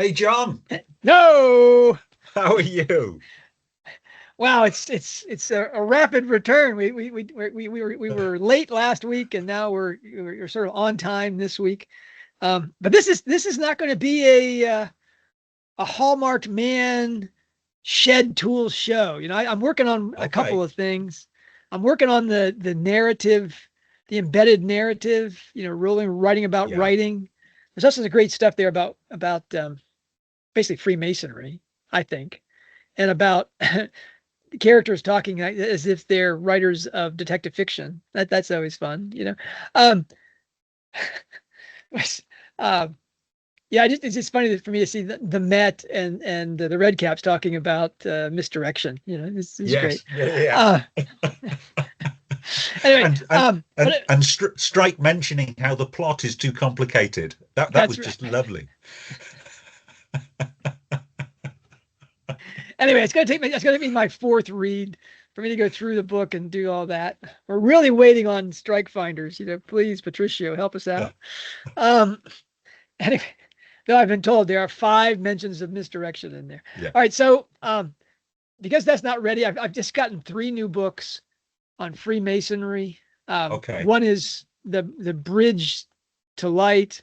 Hey, John, No. how are you? Wow, it's a rapid return. We were late last week, and now we're sort of on time this week. But this is not going to be a Hallmarked man shed tools show. I'm working on a couple Okay. of things. I'm working on the narrative, the embedded narrative. Rowling writing about Yeah. writing. There's also some great stuff there about basically Freemasonry, I think, and about characters talking as if they're writers of detective fiction. That's always fun. Um, um, yeah, it's just funny for me to see the Met and the Red Caps talking about misdirection. It's great. Yes. Yeah. Uh, Yeah. anyway, And and but and and Strike mentioning how the plot is too complicated. That that's was right. just lovely. Anyway, it's gonna be my fourth read for me to go through the book and do all that. We're really waiting on strike finders. Please, Patricio, help us out. Um, anyway, though I've been told there are 5 mentions of misdirection in there. Yeah. All right, so because that's not ready, I've just gotten 3 new books on Freemasonry. Okay. One is the Bridge to Light.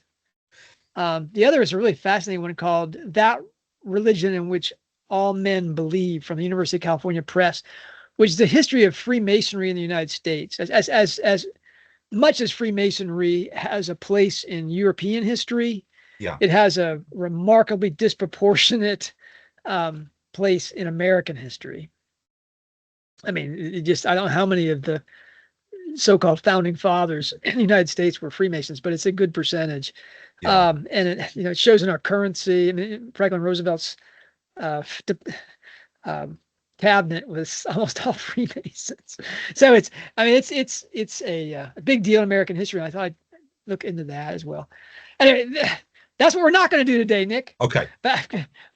The other is a really fascinating one called That Religion in Which All Men Believe from the University of California Press, which is the history of Freemasonry in the United States. As much as Freemasonry has a place in European history, Yeah. it has a remarkably disproportionate place in American history. I mean, I don't know how many of the so-called founding fathers in the United States were Freemasons, but it's a good percentage. Yeah. And it shows in our currency. I mean, Franklin Roosevelt's uh, um, cabinet was almost all Freemasons. So it's a big deal in American history. And I thought I'd look into that as well. Anyway, that's what we're not going to do today, Nick, Okay.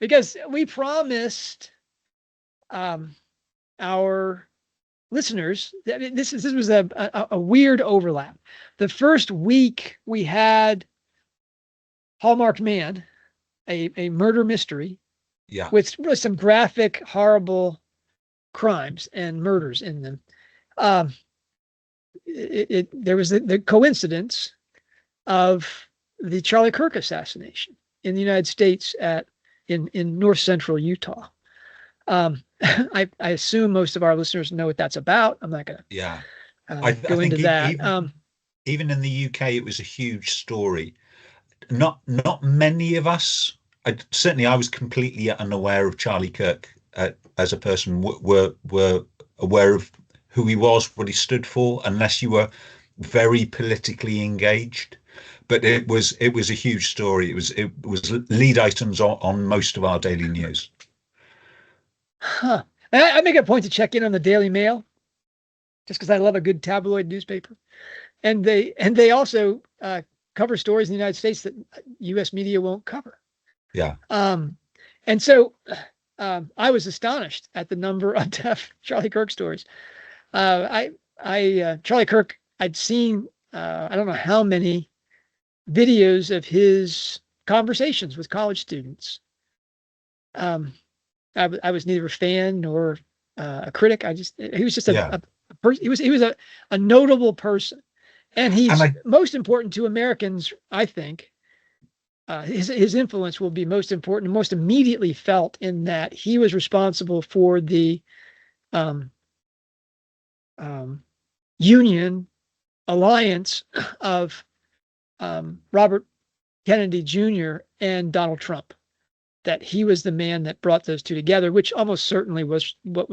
because we promised um, our listeners. This was a weird overlap. The first week we had Hallmarked Man, a murder mystery Yeah. with really some graphic, horrible crimes and murders in them. Um, there was the coincidence of the Charlie Kirk assassination in the United States in north central Utah. I assume most of our listeners know what that's about. I'm not going Yeah. to I go into think that. even in the UK, it was a huge story. Not many of us. Certainly, I was completely unaware of Charlie Kirk as a person. Were aware of who he was, what he stood for, unless you were very politically engaged. But it was a huge story. It was lead items on most of our daily news. Huh. I make a point to check in on the Daily Mail just because I love a good tabloid newspaper, and they also cover stories in the United States that U.S. media won't cover. Yeah, Um, and so I was astonished at the number of Charlie Kirk stories. Charlie Kirk, I'd seen I don't know how many videos of his conversations with college students. Um, I was neither a fan nor a critic. He was just yeah, a person. He was a notable person, and and he's I most important to Americans. I think his influence will be most important, most immediately felt in that he was responsible for the um, um, union alliance of Robert Kennedy Jr. and Donald Trump. That he was the man that brought those two together, which almost certainly was what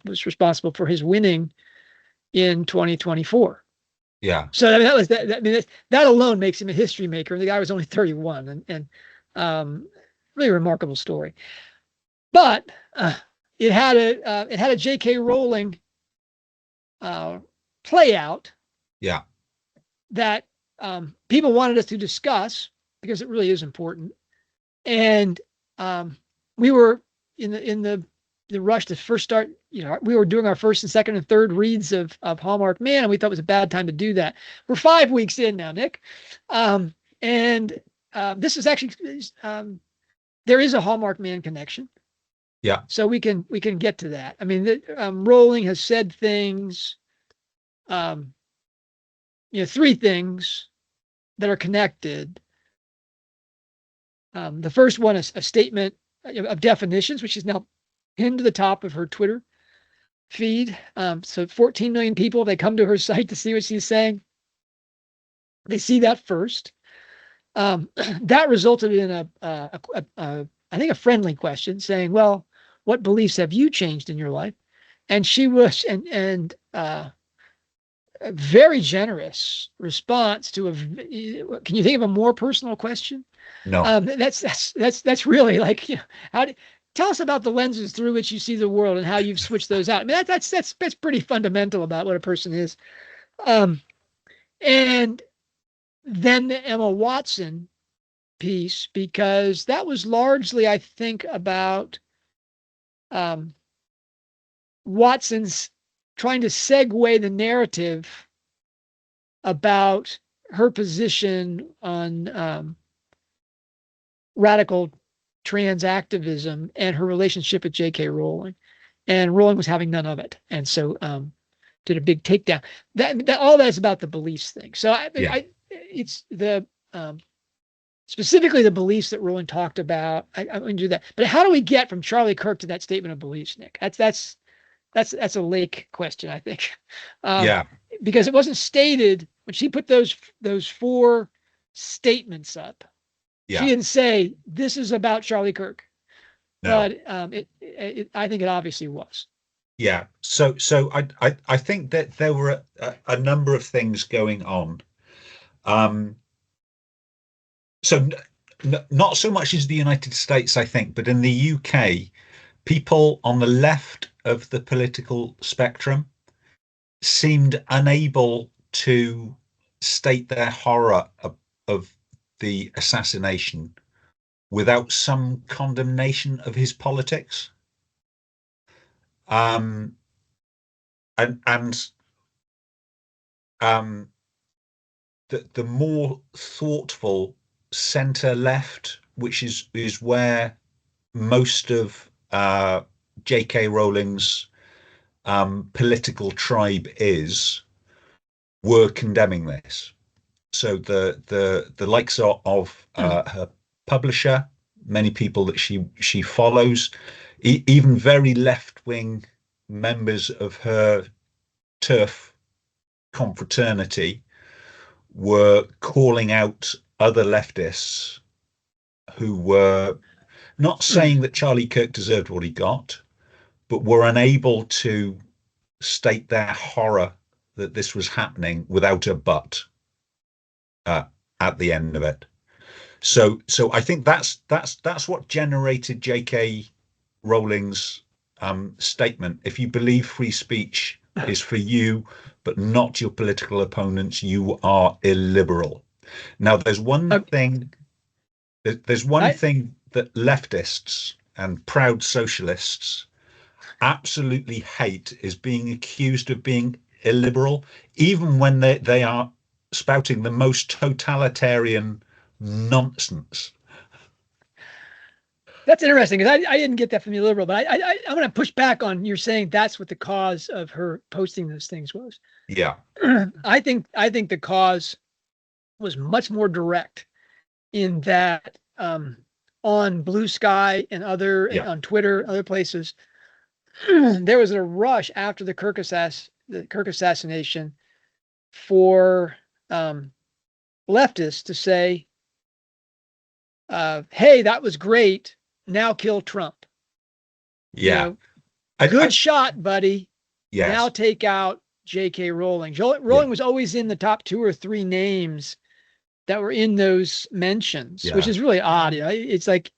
was responsible for his winning in 2024. yeah, So I mean, that was that. I mean, that alone makes him a history maker. The guy was only 31, and really remarkable story. But it had a J.K. Rowling uh, play out yeah, that people wanted us to discuss because it really is important. And we were in the rush to first start. We were doing our first and second and third reads of Hallmark Man, and we thought it was a bad time to do that. We're 5 weeks in now, Nick, and this is actually there is a Hallmark man connection. Yeah. So we can get to that. I mean, Rowling has said things, three things that are connected. The first one is a statement of definitions, which is now pinned to the top of her Twitter feed. So 14 million people, they come to her site to see what she's saying. They see that first. That resulted in I think a friendly question saying, well, what beliefs have you changed in your life? And she was, a very generous response to can you think of a more personal question? No. That's really like, tell us about the lenses through which you see the world and how you've switched those out. I mean, that's pretty fundamental about what a person is. And then the Emma Watson piece, because that was largely, I think, about Watson's trying to segue the narrative about her position on radical trans activism and her relationship with J.K. Rowling. And Rowling was having none of it. And so did a big takedown. That all that is about the beliefs thing. So it's the specifically the beliefs that Rowling talked about. I'm going to do that. But how do we get from Charlie Kirk to that statement of beliefs, Nick? That's a Lake question, I think. Because it wasn't stated when she put those four statements up. Yeah. She didn't say this is about Charlie Kirk. No. But I think it obviously was. Yeah. So I think that there were a number of things going on. So not so much as the United States, I think, but in the UK, people on the left of the political spectrum seemed unable to state their horror of the assassination without some condemnation of his politics. And the more thoughtful center left, which is where most of J.K. Rowling's political tribe were condemning this. So the likes of her publisher, many people that she follows, even very left-wing members of her turf confraternity were calling out other leftists who were not saying that Charlie Kirk deserved what he got, but were unable to state their horror that this was happening without a but at the end of it. So I think that's what generated J.K. Rowling's statement. If you believe free speech is for you, but not your political opponents, you are illiberal. Now, there's one thing. There's one thing that leftists and proud socialists absolutely hate is being accused of being illiberal, even when they are spouting the most totalitarian nonsense. That's interesting because I didn't get that from you, liberal, but I'm going to push back on you're saying that's what the cause of her posting those things was. Yeah, I think the cause was much more direct in that on Blue Sky and on Twitter, other places, there was a rush after the Kirk assassination for leftists to say, hey, that was great. Now kill Trump. Yeah. Good shot, buddy. Yes. Now take out J.K. Rowling. Rowling was always in the top 2 or 3 names that were in those mentions, which is really odd. It's like,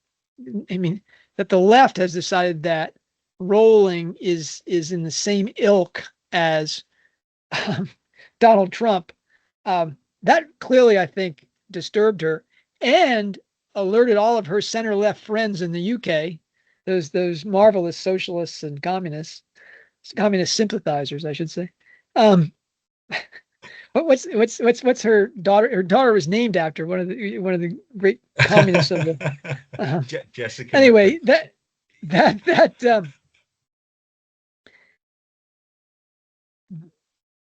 I mean, that the left has decided that Rowling is in the same ilk as Donald Trump. That clearly, I think, disturbed her and alerted all of her center left friends in the UK, those marvelous socialists and communist sympathizers, I should say, What's her daughter? Her daughter was named after one of the great communists of the. Uh, Jessica. anyway, that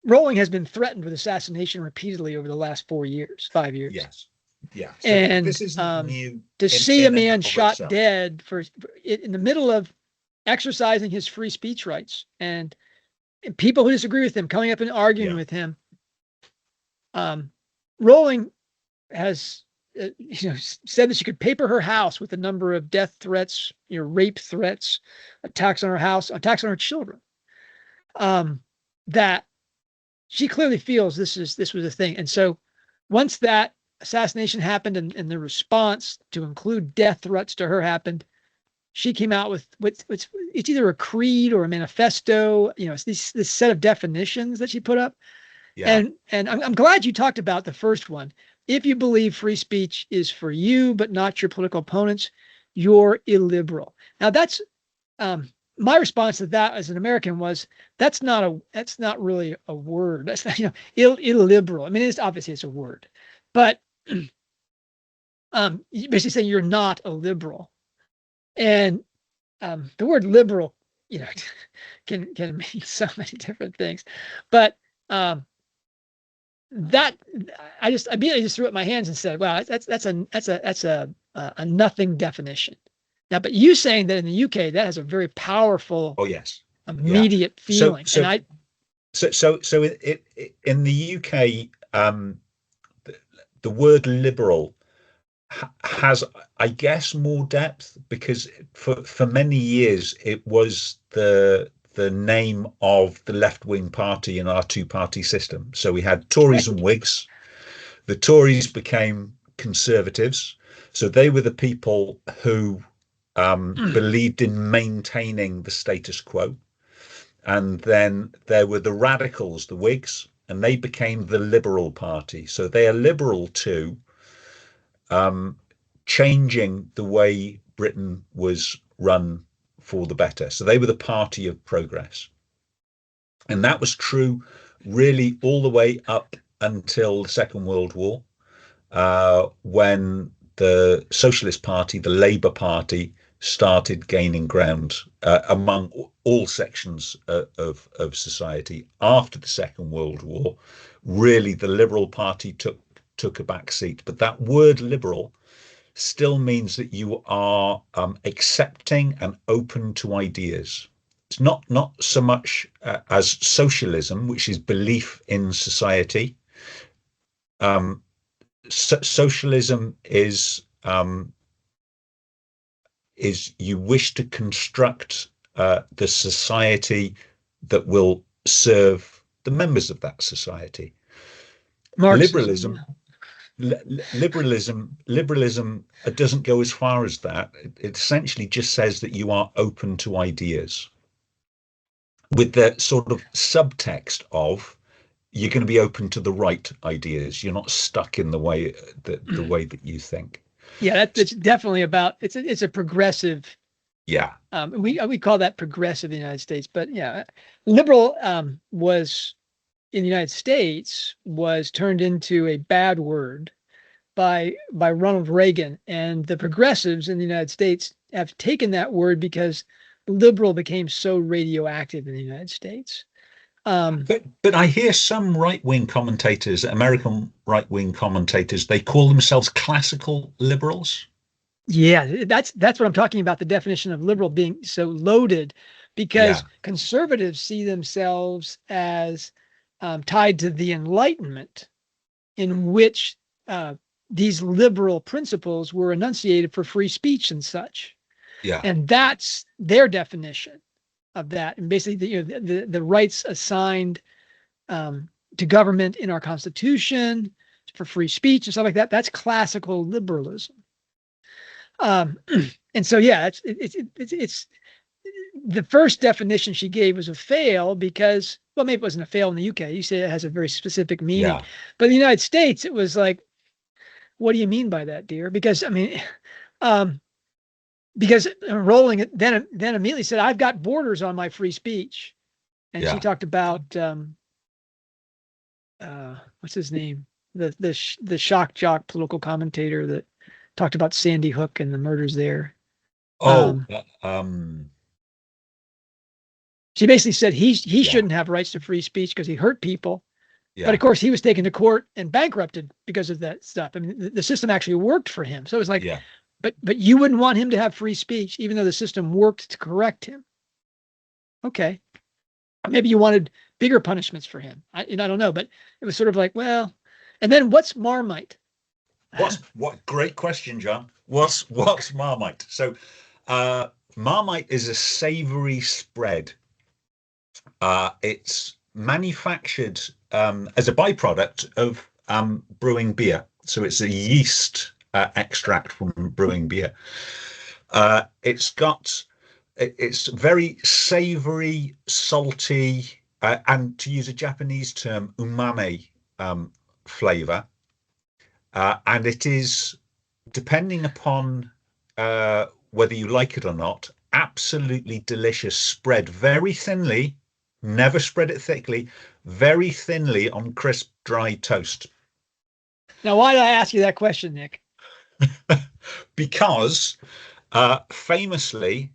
Rowling has been threatened with assassination repeatedly over the last 4 years, 5 years. Yes. Yeah. So And this isn't new to see a in and man of shot itself. dead in the middle of exercising his free speech rights, and people who disagree with him coming up and arguing Yeah. with him, Rowling has said that she could paper her house with the number of death threats, rape threats, attacks on her house, attacks on her children. That she clearly feels this was a thing. And so once that assassination happened and the response to include death threats to her happened, she came out with what's it's either a creed or a manifesto. It's this set of definitions that she put up. Yeah. And I'm glad you talked about the first one. If you believe free speech is for you but not your political opponents, you're illiberal. Now that's my response to that as an American was that's not really a word. That's not, illiberal. I mean, obviously it's a word, but basically saying you're not a liberal. And the word liberal, can mean so many different things. But that I immediately just threw up my hands and said, "Wow, that's a nothing definition." Now, but you saying that in the UK that has a very powerful, Oh yes. Yeah. immediate So feeling, and so I so in the UK, the word liberal has, I guess, more depth because for many years it was the name of the left-wing party in our two-party system. So we had Tories and Whigs. The Tories became Conservatives. So they were the people who believed in maintaining the status quo. And then there were the Radicals, the Whigs, and they became the Liberal Party. So they are liberal too, um, changing the way Britain was run for the better. So they were the party of progress. And that was true really all the way up until the Second World War, when the Socialist Party, the Labour Party, started gaining ground among all sections of society. After the Second World War, really the Liberal Party took a back seat. But that word liberal still means that you are accepting and open to ideas. It's not so much as socialism, which is belief in society. Um, Socialism is you wish to construct the society that will serve the members of that society. Marxism, Liberalism liberalism doesn't go as far as that. It essentially just says that you are open to ideas with the sort of subtext of you're going to be open to the right ideas. You're not stuck in the way that you think. yeah, that's definitely about it's a progressive. Yeah. We call that progressive in the United States, but yeah, liberal was in the United States was turned into a bad word by Ronald Reagan, and the progressives in the United States have taken that word because liberal became so radioactive in the United States. But I hear some right-wing commentators, American right-wing commentators, they call themselves classical liberals. Yeah, that's what I'm talking about. The definition of liberal being so loaded, because Yeah. conservatives see themselves as tied to the Enlightenment, in which these liberal principles were enunciated for free speech and such, Yeah. and that's their definition of that. And basically, the rights assigned to government in our Constitution for free speech and stuff like that. That's classical liberalism. And so, yeah, it's the first definition she gave was a fail because, well, maybe it wasn't a fail in the UK. You say it has a very specific meaning, Yeah. but in the United States, it was like, what do you mean by that, dear? Because I mean, because Rowling then immediately said, I've got borders on my free speech, and she Yeah. talked about what's his name? The shock jock political commentator that talked about Sandy Hook and the murders there. Oh, She basically said he yeah, shouldn't have rights to free speech because he hurt people. But yeah, of course, he was taken to court and bankrupted because of that stuff. I mean, the system actually worked for him. So it was like, yeah. but you wouldn't want him to have free speech, even though the system worked to correct him. Okay, maybe you wanted bigger punishments for him. I don't know, but it was sort of like, well, and then what's Marmite? What great question, John. What's Marmite? So, Marmite is a savory spread. It's manufactured as a byproduct of brewing beer. So it's a yeast extract from brewing beer. It's very savory, salty, and to use a Japanese term, umami flavor. And it is, depending upon whether you like it or not, absolutely delicious. Spread very thinly, never spread it thickly, very thinly on crisp, dry toast. Now, why did I ask you that question, Nick? Because famously,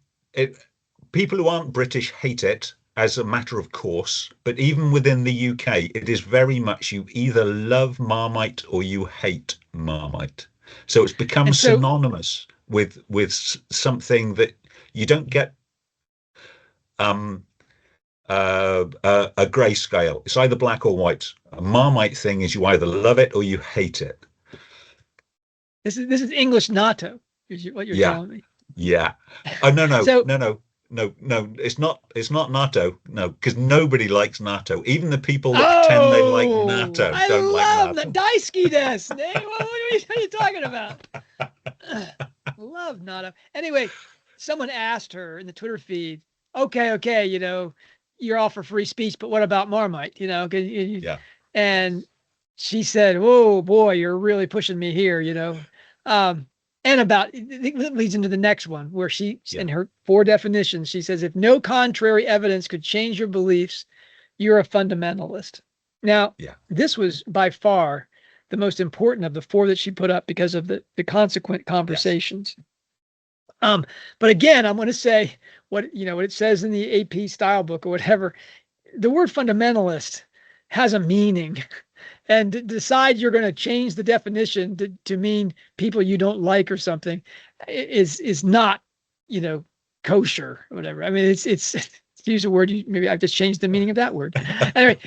people who aren't British hate it as a matter of course, but even within the UK, it is very much you either love Marmite or you hate Marmite. So it's become And so, synonymous with something that you don't get a grayscale. It's either black or white. A Marmite thing is you either love it or you hate it. this is English natto, is what you're Yeah, telling me. yeah. Oh no, no, So, no, no. No, no, it's not. It's not natto. No, because nobody likes natto. Even the people that pretend they like oh, natto I don't like love the natto. daisuki desu. What are you talking about? Love natto. Anyway, someone asked her in the Twitter feed, okay, you're all for free speech, but what about Marmite? Yeah, And she said, "Whoa, boy, you're really pushing me here." Um, and it leads into the next one where in yeah, her 4 definitions, she says, if no contrary evidence could change your beliefs, you're a fundamentalist. Now, yeah, this was by far the most important of the 4 that she put up because of the consequent yes, conversations. But again, I'm going to say what it says in the AP style book or whatever. The word fundamentalist has a meaning, and to decide you're going to change the definition to mean people you don't like or something is not, kosher or whatever. I mean, it's to use a word, maybe I've just changed the meaning of that word. Anyway,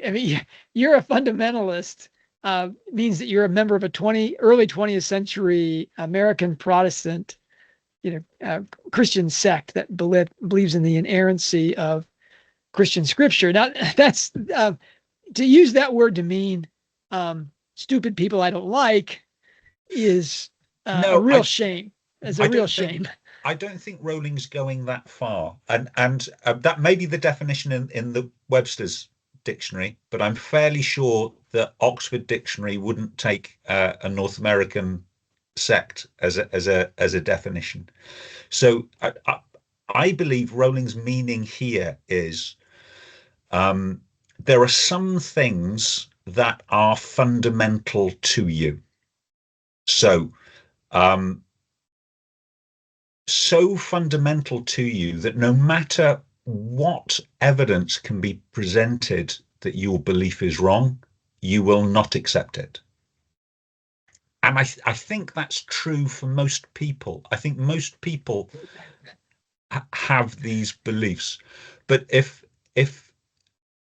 I mean, you're a fundamentalist. Means that you're a member of a early 20th century American Protestant, Christian sect that believes in the inerrancy of Christian scripture. Now, that's to use that word to mean stupid people I don't like is a no, real shame. It's a I real don't think, shame. I don't think Rowling's going that far, and that may be the definition in the Webster's dictionary, but I'm fairly sure that Oxford Dictionary wouldn't take a North American sect as a definition. So I believe Rowling's meaning here is there are some things that are fundamental to you. So, so fundamental to you that no matter what evidence can be presented that your belief is wrong, you will not accept it. And I think that's true for most people. I think most people have these beliefs. But if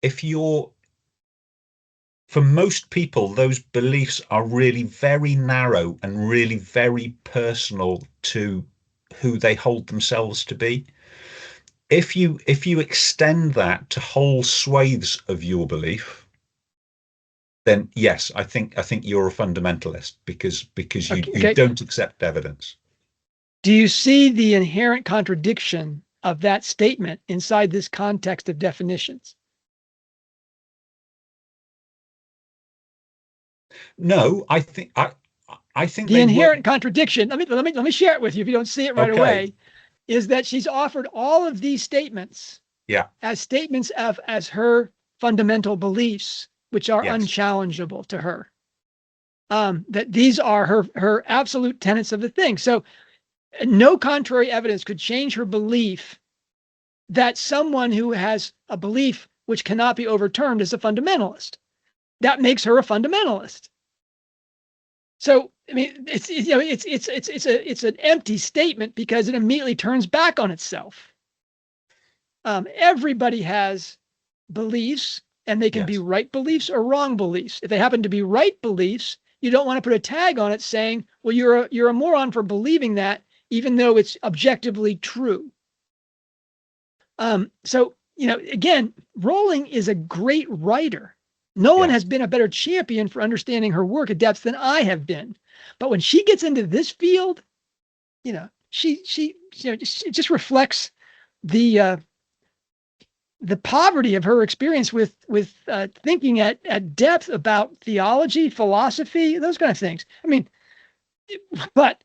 if you're for most people, those beliefs are really very narrow and really very personal to who they hold themselves to be. If you extend that to whole swathes of your belief, then yes, I think you're a fundamentalist because you Okay. don't accept evidence. Do you see the inherent contradiction of that statement inside this context of definitions? No, I think The they work. inherent contradiction, let me share it with you if you don't see it right Okay. away, is that she's offered all of these statements Yeah. as statements of as her fundamental beliefs, which are Yes. unchallengeable to her. That these are her absolute tenets of the thing. So no contrary evidence could change her belief that someone who has a belief which cannot be overturned is a fundamentalist. That makes her a fundamentalist. So I mean, it's an empty statement because it immediately turns back on itself. Everybody has beliefs, and they can be right beliefs or wrong beliefs. If they happen to be right beliefs, you don't want to put a tag on it saying, well, you're a moron for believing that, even though it's objectively true. So, again, Rowling is a great writer. No one has been a better champion for understanding her work at depth than I have been. But when she gets into this field, she it just reflects the poverty of her experience with thinking at depth about theology, philosophy, those kind of things. I mean, but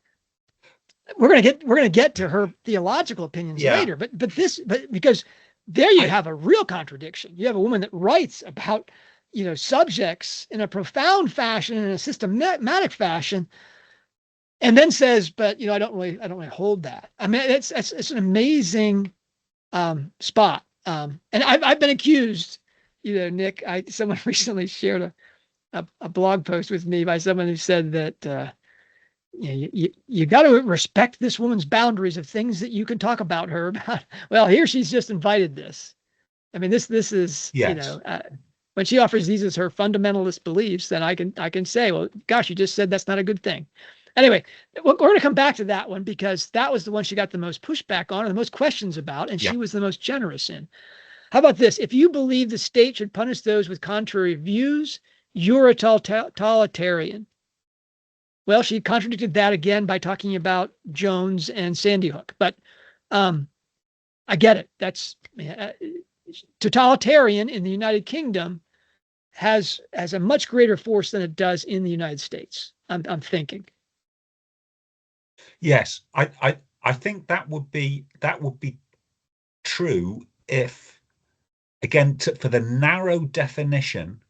we're gonna get to her theological opinions later. But because there you have a real contradiction. You have a woman that writes about subjects in a profound fashion, in a systematic fashion, and then says, but I don't really hold that. I mean, it's an amazing spot. And I've been accused, Nick. Someone recently shared a blog post with me by someone who said that you got to respect this woman's boundaries of things that you can talk about her about. Well, here she's just invited this. I mean, this is when she offers these as her fundamentalist beliefs, then I can say, well, gosh, you just said that's not a good thing. Anyway, we're going to come back to that one because that was the one she got the most pushback on and the most questions about, and she was the most generous in. How about this? If you believe the state should punish those with contrary views, you're a totalitarian. Well, she contradicted that again by talking about Jones and Sandy Hook. But I get it. That's totalitarian in the United Kingdom has a much greater force than it does in the United States. I'm thinking. Yes, I think that would be true if, again, for the narrow definition,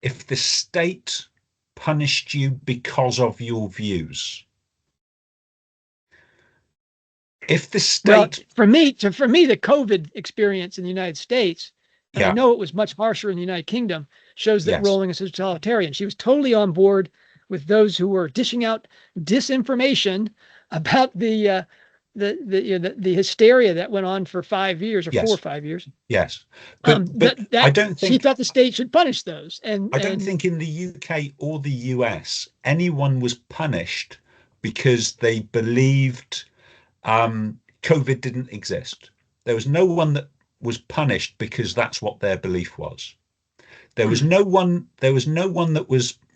if the state punished you because of your views. If the state, well, for me, the COVID experience in the United States, and I know it was much harsher in the United Kingdom, shows that Rowling is a totalitarian. She was totally on board with those who were dishing out disinformation about the hysteria that went on for 5 years or 4 or 5 years. Yes, but I don't think she thought the state should punish those. And I don't think in the UK or the US anyone was punished because they believed COVID didn't exist. There was no one that was punished because that's what their belief was. There was no one that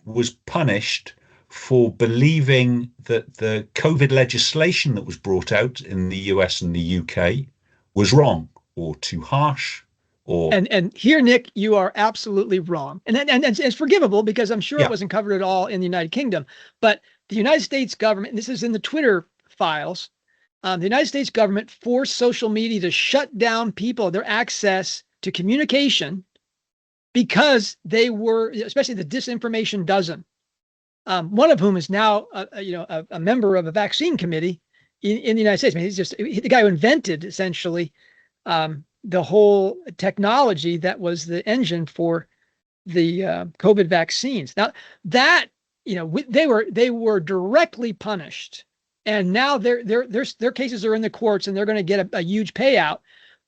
was punished for believing that the COVID legislation that was brought out in the US and the UK was wrong or too harsh. And here, Nick, you are absolutely wrong. And it's forgivable because I'm sure it wasn't covered at all in the United Kingdom. But the United States government, and this is in the Twitter files, the United States government forced social media to shut down their access to communication because they were, especially the disinformation dozen, one of whom is now a member of a vaccine committee in the United States. I mean, he's just the guy who invented essentially the whole technology that was the engine for the COVID vaccines. Now that they were directly punished, and now their cases are in the courts, and they're going to get a huge payout.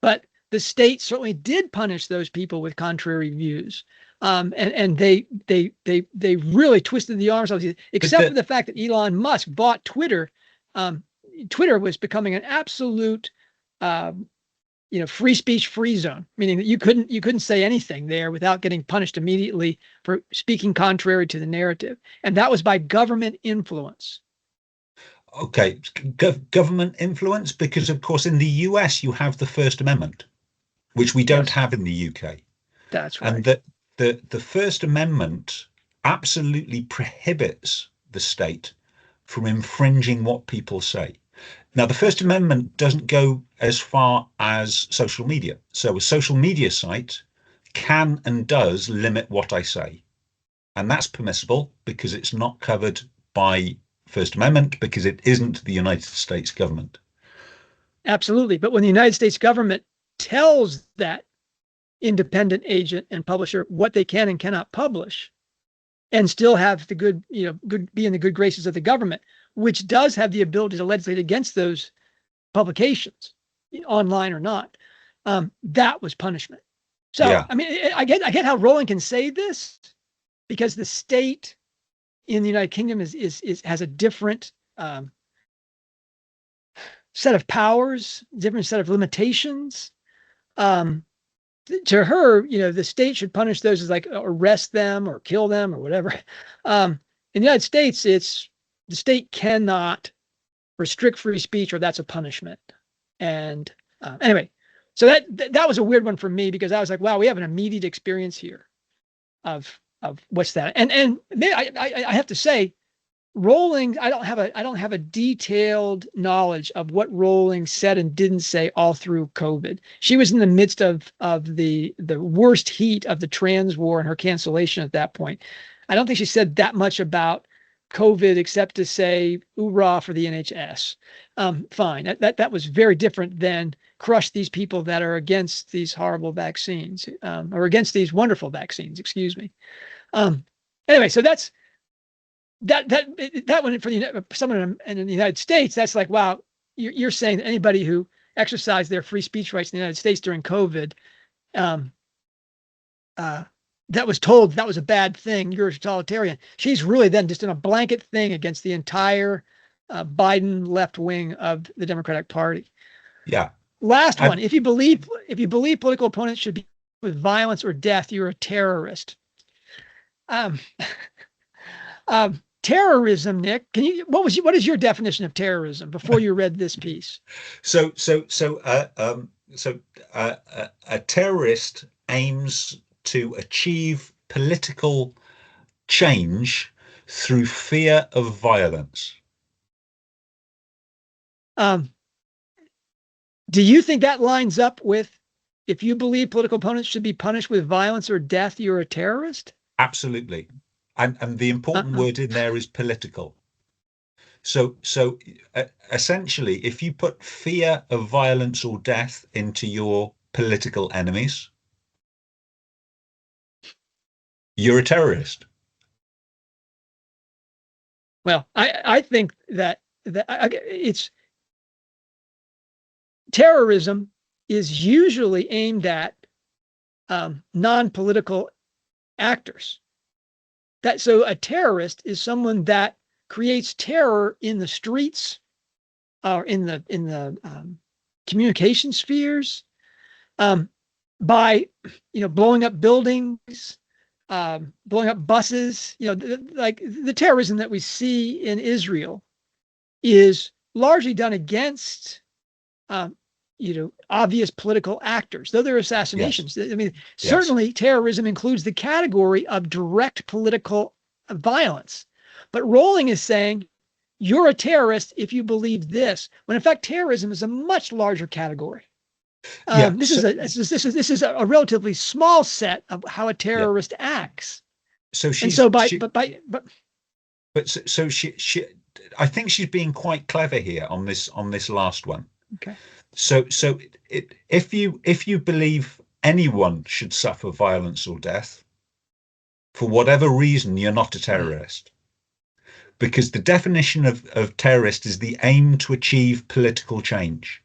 But the state certainly did punish those people with contrary views. And they really twisted the arms of it, except for the fact that Elon Musk bought Twitter. Twitter was becoming an absolute, free speech free zone, meaning that you couldn't say anything there without getting punished immediately for speaking contrary to the narrative, and that was by government influence. Okay, government influence, because of course in the US you have the First Amendment, which we don't have in the UK. That's right. And the First Amendment absolutely prohibits the state from infringing what people say. Now, the First Amendment doesn't go as far as social media. So a social media site can and does limit what I say. And that's permissible because it's not covered by First Amendment, because it isn't the United States government. Absolutely. But when the United States government tells that independent agent and publisher what they can and cannot publish, and still have the good, be in the good graces of the government, which does have the ability to legislate against those publications, online or not, that was punishment. So, Yeah. I mean, I get how Rowling can say this, because the state in the United Kingdom has a different set of powers, different set of limitations. To her, the state should punish those as like arrest them or kill them or whatever. In the United States, the state cannot restrict free speech, or that's a punishment. And anyway, so that was a weird one for me, because I was like, wow, we have an immediate experience here of what's that. And I have to say, Rowling, I don't have a detailed knowledge of what Rowling said and didn't say all through COVID. She was in the midst of the worst heat of the trans war and her cancellation at that point. I don't think she said that much about COVID, except to say "oorah" for the NHS. Fine, that was very different than crush these people that are against these horrible vaccines, or against these wonderful vaccines. Excuse me. Anyway, so that's. That one for someone in the United States, that's like, wow, you're saying that anybody who exercised their free speech rights in the United States during COVID, that was told that was a bad thing, you're a totalitarian. She's really then just in a blanket thing against the entire Biden left wing of the Democratic Party. Yeah. Last one. If you believe political opponents should be with violence or death, you're a terrorist. Terrorism, Nick. What is your definition of terrorism before you read this piece? So a terrorist aims to achieve political change through fear of violence. Do you think that lines up with, if you believe political opponents should be punished with violence or death, you're a terrorist? Absolutely. And the important word in there is political. So essentially, if you put fear of violence or death into your political enemies, you're a terrorist. Well, I think that it's terrorism is usually aimed at non-political actors. So a terrorist is someone that creates terror in the streets, or in the communication spheres, by blowing up buildings, blowing up buses. Like the terrorism that we see in Israel is largely done against obvious political actors, though they're assassinations. Yes. I mean, certainly terrorism includes the category of direct political violence. But Rowling is saying you're a terrorist if you believe this, when in fact terrorism is a much larger category. This is a relatively small set of how a terrorist acts. So she's she I think she's being quite clever here on this last one. Okay. So if you believe anyone should suffer violence or death, for whatever reason, you're not a terrorist. Because the definition of terrorist is the aim to achieve political change.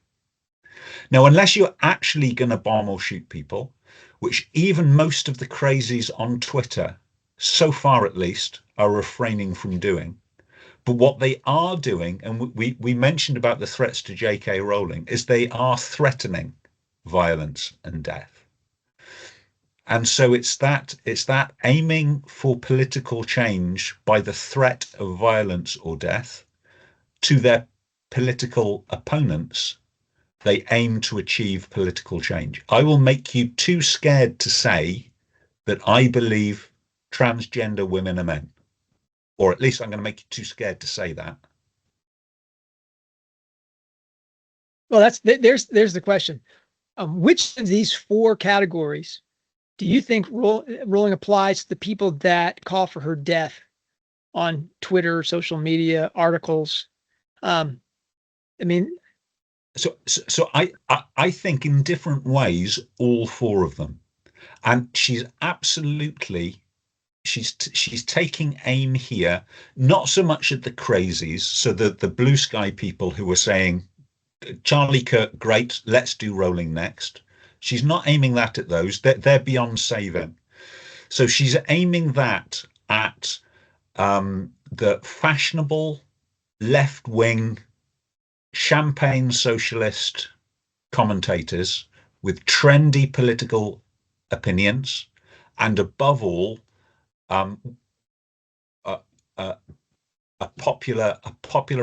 Now, unless you're actually going to bomb or shoot people, which even most of the crazies on Twitter, so far at least, are refraining from doing. But what they are doing, and we mentioned about the threats to J.K. Rowling, is they are threatening violence and death. And so it's that aiming for political change by the threat of violence or death to their political opponents. They aim to achieve political change. I will make you too scared to say that I believe transgender women are men. Or at least I'm going to make you too scared to say that. Well, there's the question. Which of these four categories do you think Rowling applies to the people that call for her death on Twitter, social media, articles? I mean, So I think in different ways, all four of them, and she's absolutely she's taking aim here, not so much at the crazies, so the blue sky people who were saying Charlie Kirk, great, let's do Rowling next. She's not aiming that at those. They're beyond saving. So she's aiming that at the fashionable left wing champagne socialist commentators with trendy political opinions, and above all, um, a, a, a popular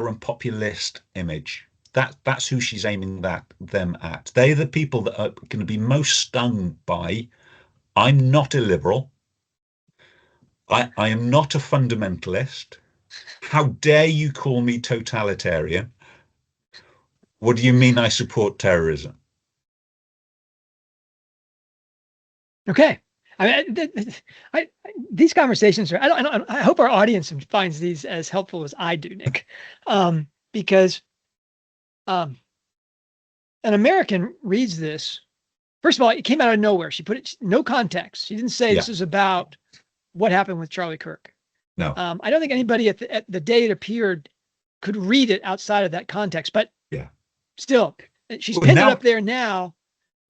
and populist image. That's who she's aiming them at. They're the people that are going to be most stung by. I'm not a liberal. I am not a fundamentalist. How dare you call me totalitarian? What do you mean I support terrorism? okay. These conversations are. I hope our audience finds these as helpful as I do, Nick, because an American reads this. First of all, it came out of nowhere. She put it no context. She didn't say this is about what happened with Charlie Kirk. No. I don't think anybody at the day it appeared could read it outside of that context. But still, she's pinned it up there now.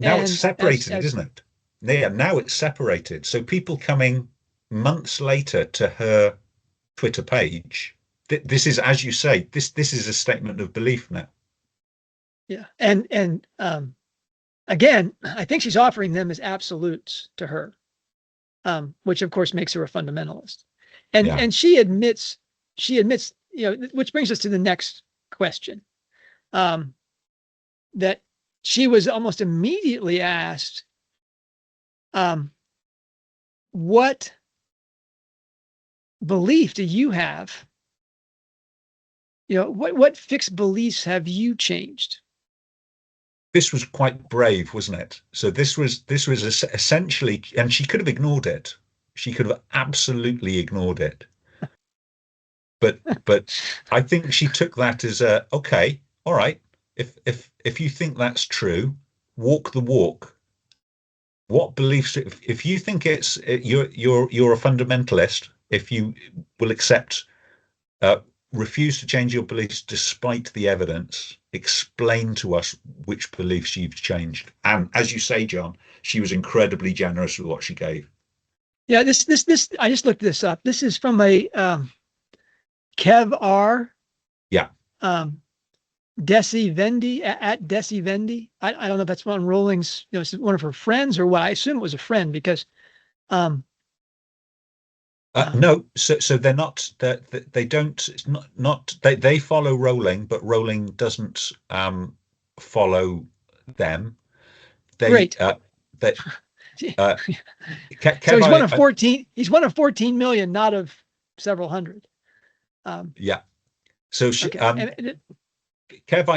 Now it's separated, isn't it? Yeah, now it's separated. So people coming months later to her Twitter page, this is, as you say, this is a statement of belief now. Yeah, and again, I think she's offering them as absolutes to her, which of course makes her a fundamentalist. And she admits, which brings us to the next question, that she was almost immediately asked, what belief do you have? What fixed beliefs have you changed? This was quite brave, wasn't it? So this was essentially, and she could have ignored it. She could have absolutely ignored it. But I think she took that as okay, all right. If you think that's true, walk the walk. What beliefs? If you think you're a fundamentalist, if you will accept, refuse to change your beliefs despite the evidence, explain to us which beliefs you've changed. And as you say, John, she was incredibly generous with what she gave. Yeah, this I just looked this up. This is from a Kev R. Yeah. Desi Vendi at Desi Vendi. I don't know if that's one Rowling's, one of her friends or what. I assume it was a friend because no, so they're not. They don't. It's not. They follow Rowling, but Rowling doesn't follow them. Great. So he's one of 14. He's one of 14 million, not of several hundred. Yeah. So she, Kev,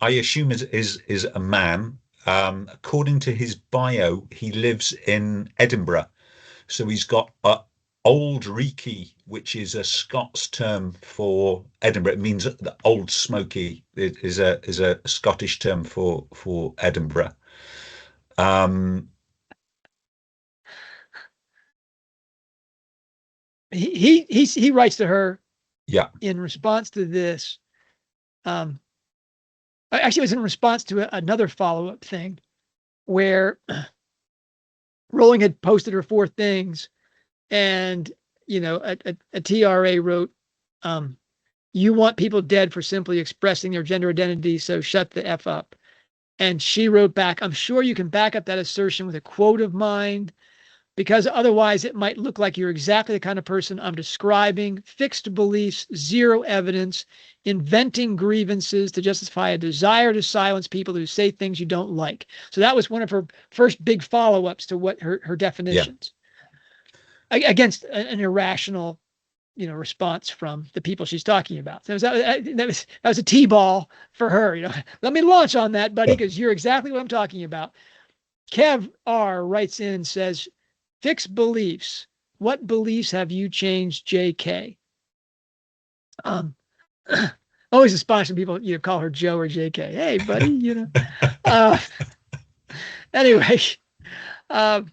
I assume is a man. According to his bio, he lives in Edinburgh, so he's got Old Reekie, which is a Scots term for Edinburgh. It means the Old Smoky. It is a Scottish term for Edinburgh. He writes to her. Yeah. In response to this, actually, it was in response to another follow-up thing where Rowling had posted her 4 things, and a TRA wrote, "You want people dead for simply expressing their gender identity, so shut the F up." And she wrote back, "I'm sure you can back up that assertion with a quote of mine, because otherwise it might look like you're exactly the kind of person I'm describing. Fixed beliefs, zero evidence, inventing grievances to justify a desire to silence people who say things you don't like." So that was one of her first big follow-ups to what her definitions against an irrational, response from the people she's talking about. So that was a T-ball for her. Let me launch on that, buddy, because you're exactly what I'm talking about. Kev R writes in and says, Fixed beliefs. What beliefs have you changed, JK? Always astonished when people call her Joe or JK. Hey, buddy. Uh, anyway, um,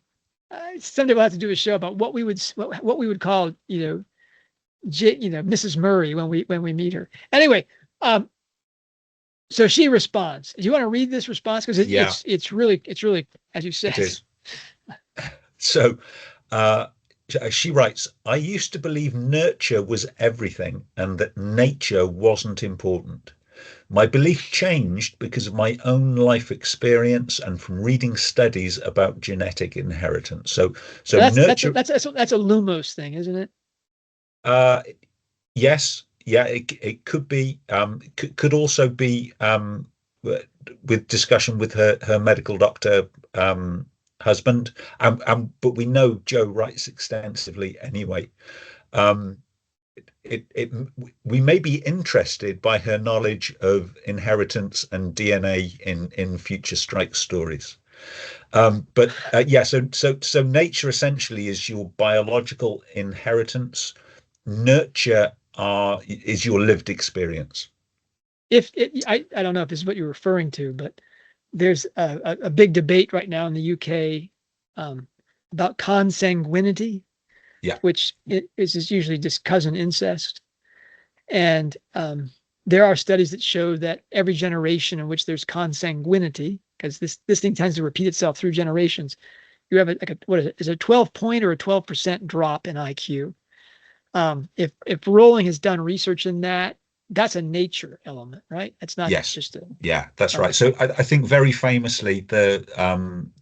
someday we'll have to do a show about what we would call Mrs. Murray when we meet her. Anyway, so she responds. Do you want to read this response, because it's really, as you said. It is. So she writes, I used to believe nurture was everything and that nature wasn't important. My belief changed because of my own life experience and from reading studies about genetic inheritance. So nurture. That's a Lumos thing, isn't it? Yes, yeah, it could be. Could also be with discussion with her medical doctor husband. But we know Joe writes extensively anyway. Um, we may be interested by her knowledge of inheritance and DNA in future strike stories. But so nature essentially is your biological inheritance. Nurture is your lived experience. I don't know if this is what you're referring to, but there's a big debate right now in the UK about consanguinity, which is usually just cousin incest. And there are studies that show that every generation in which there's consanguinity, because this thing tends to repeat itself through generations, you have what is it? Is it a 12-point or a 12% drop in IQ? If Rowling has done research in that, that's a nature element, right? That's not just that's right. So I think very famously the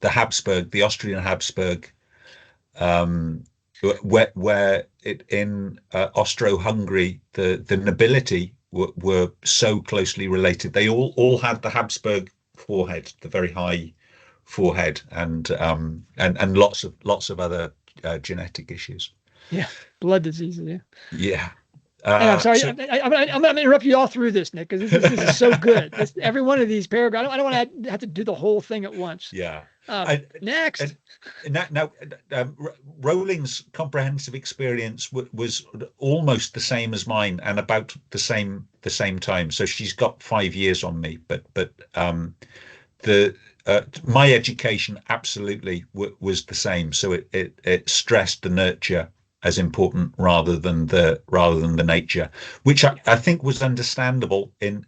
Habsburg, the Austrian Habsburg, where it in Austro-Hungary, the nobility were so closely related. They all had the Habsburg forehead, the very high forehead, and lots of other genetic issues. Yeah, blood diseases. Yeah. Yeah. And I'm sorry, I'm going to interrupt you all through this, Nick, because this is so good. Every one of these paragraphs, I don't want to have to do the whole thing at once. Yeah. Next. Now, Rowling's comprehensive experience was almost the same as mine, and about the same time. So she's got 5 years on me, but my education absolutely was the same. So it stressed the nurture as important rather than the nature, which I think was understandable in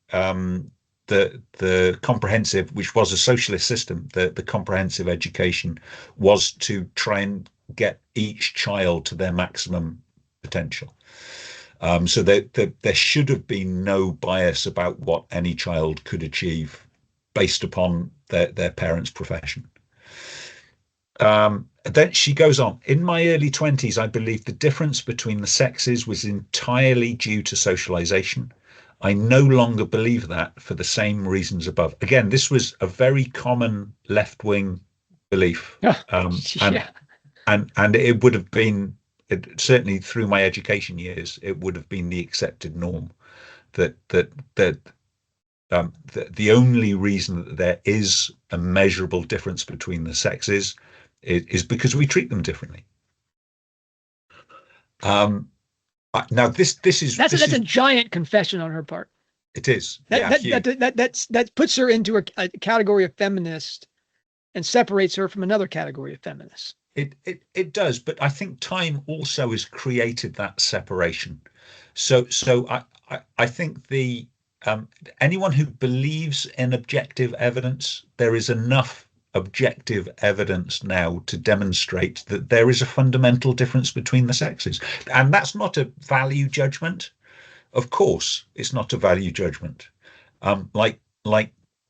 the comprehensive, which was a socialist system. The comprehensive education was to try and get each child to their maximum potential. So there should have been no bias about what any child could achieve based upon their parents' profession. Then she goes on, in my early 20s, I believed the difference between the sexes was entirely due to socialization. I no longer believe that for the same reasons above. Again, this was a very common left-wing belief. And it would have been, certainly through my education years, it would have been the accepted norm that the only reason that there is a measurable difference between the sexes is because we treat them differently. Now that's a giant confession on her part. It is. That puts her into a category of feminist and separates her from another category of feminists. It does, but I think time also has created that separation. So I think anyone who believes in objective evidence, there is enough objective evidence now to demonstrate that there is a fundamental difference between the sexes. And that's not a value judgment. Of course, it's not a value judgment. Like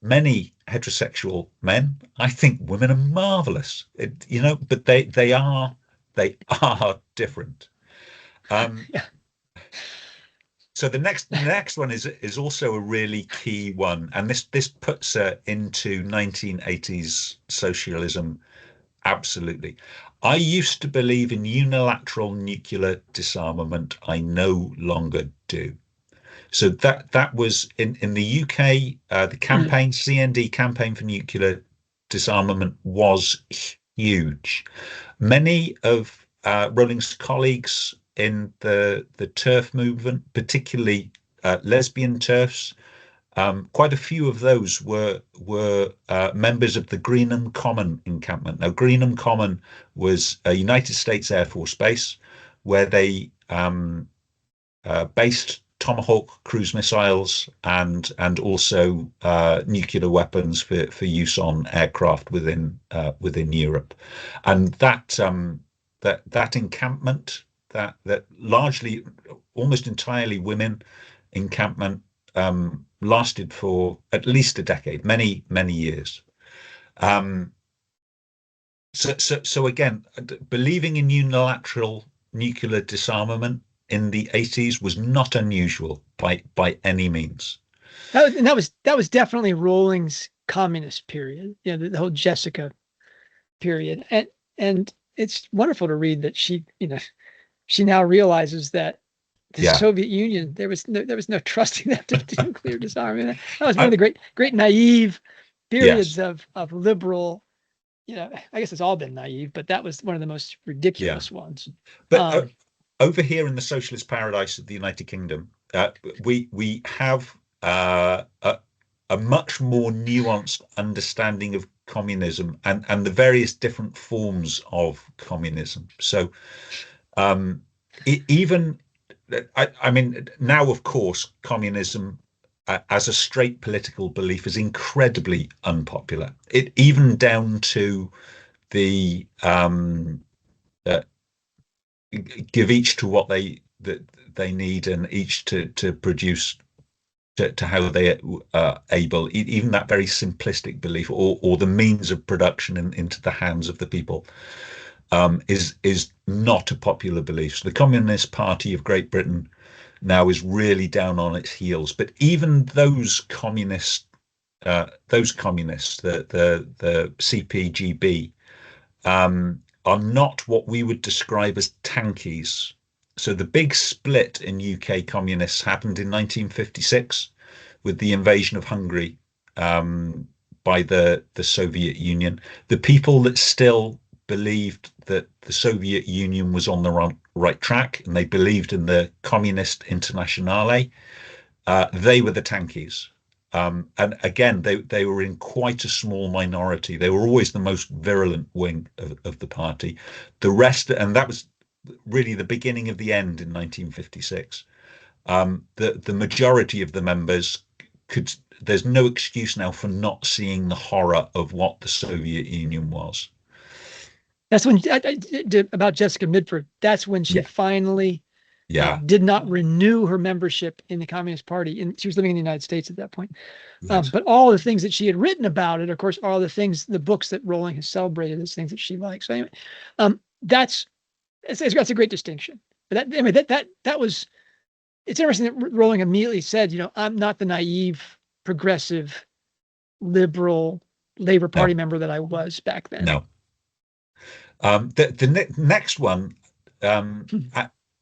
many heterosexual men, I think women are marvelous, but they are different. So the next one is also a really key one, and this puts her into 1980s socialism. Absolutely. I used to believe in unilateral nuclear disarmament. I no longer do. So that was in the UK, the campaign, CND campaign for nuclear disarmament was huge. Many of Rowling's colleagues in the TERF movement, particularly lesbian TERFs, quite a few of those were members of the Greenham Common encampment. Now, Greenham Common was a United States Air Force base where they based Tomahawk cruise missiles and also nuclear weapons for use on aircraft within Europe, and that encampment, that largely almost entirely women encampment, lasted for at least a decade, many years. So again, believing in unilateral nuclear disarmament in the 80s was not unusual by any means. That was definitely Rowling's communist period. The whole Jessica period, and it's wonderful to read that she now realizes that the Soviet Union, there was no trusting them to do nuclear disarmament. That was one of the great naive periods of liberal. I guess it's all been naive, but that was one of the most ridiculous ones. But over here in the socialist paradise of the United Kingdom, we have a much more nuanced understanding of communism and the various different forms of communism. So even, I mean, now, of course, communism as a straight political belief is incredibly unpopular. It even down to the give each to what they need and each to produce to how they are able, even that very simplistic belief or the means of production into the hands of the people is not a popular belief. So the Communist Party of Great Britain now is really down on its heels. But even those communists, the CPGB, are not what we would describe as tankies. So the big split in UK communists happened in 1956 with the invasion of Hungary by the Soviet Union. The people that still believed that the Soviet Union was on the right track and they believed in the Communist Internationale, they were the tankies. And again, they were in quite a small minority. They were always the most virulent wing of the party. The rest, and that was really the beginning of the end in 1956. The majority of the members there's no excuse now for not seeing the horror of what the Soviet Union was. That's when about Jessica Mitford. That's when she finally did not renew her membership in the Communist Party. And she was living in the United States at that point. Yes. But all the things that she had written about it, of course, are the books that Rowling has celebrated as things that she likes. So anyway, that's a great distinction. But that was, it's interesting that Rowling immediately said, I'm not the naive, progressive, liberal Labour Party member that I was back then. No. The next one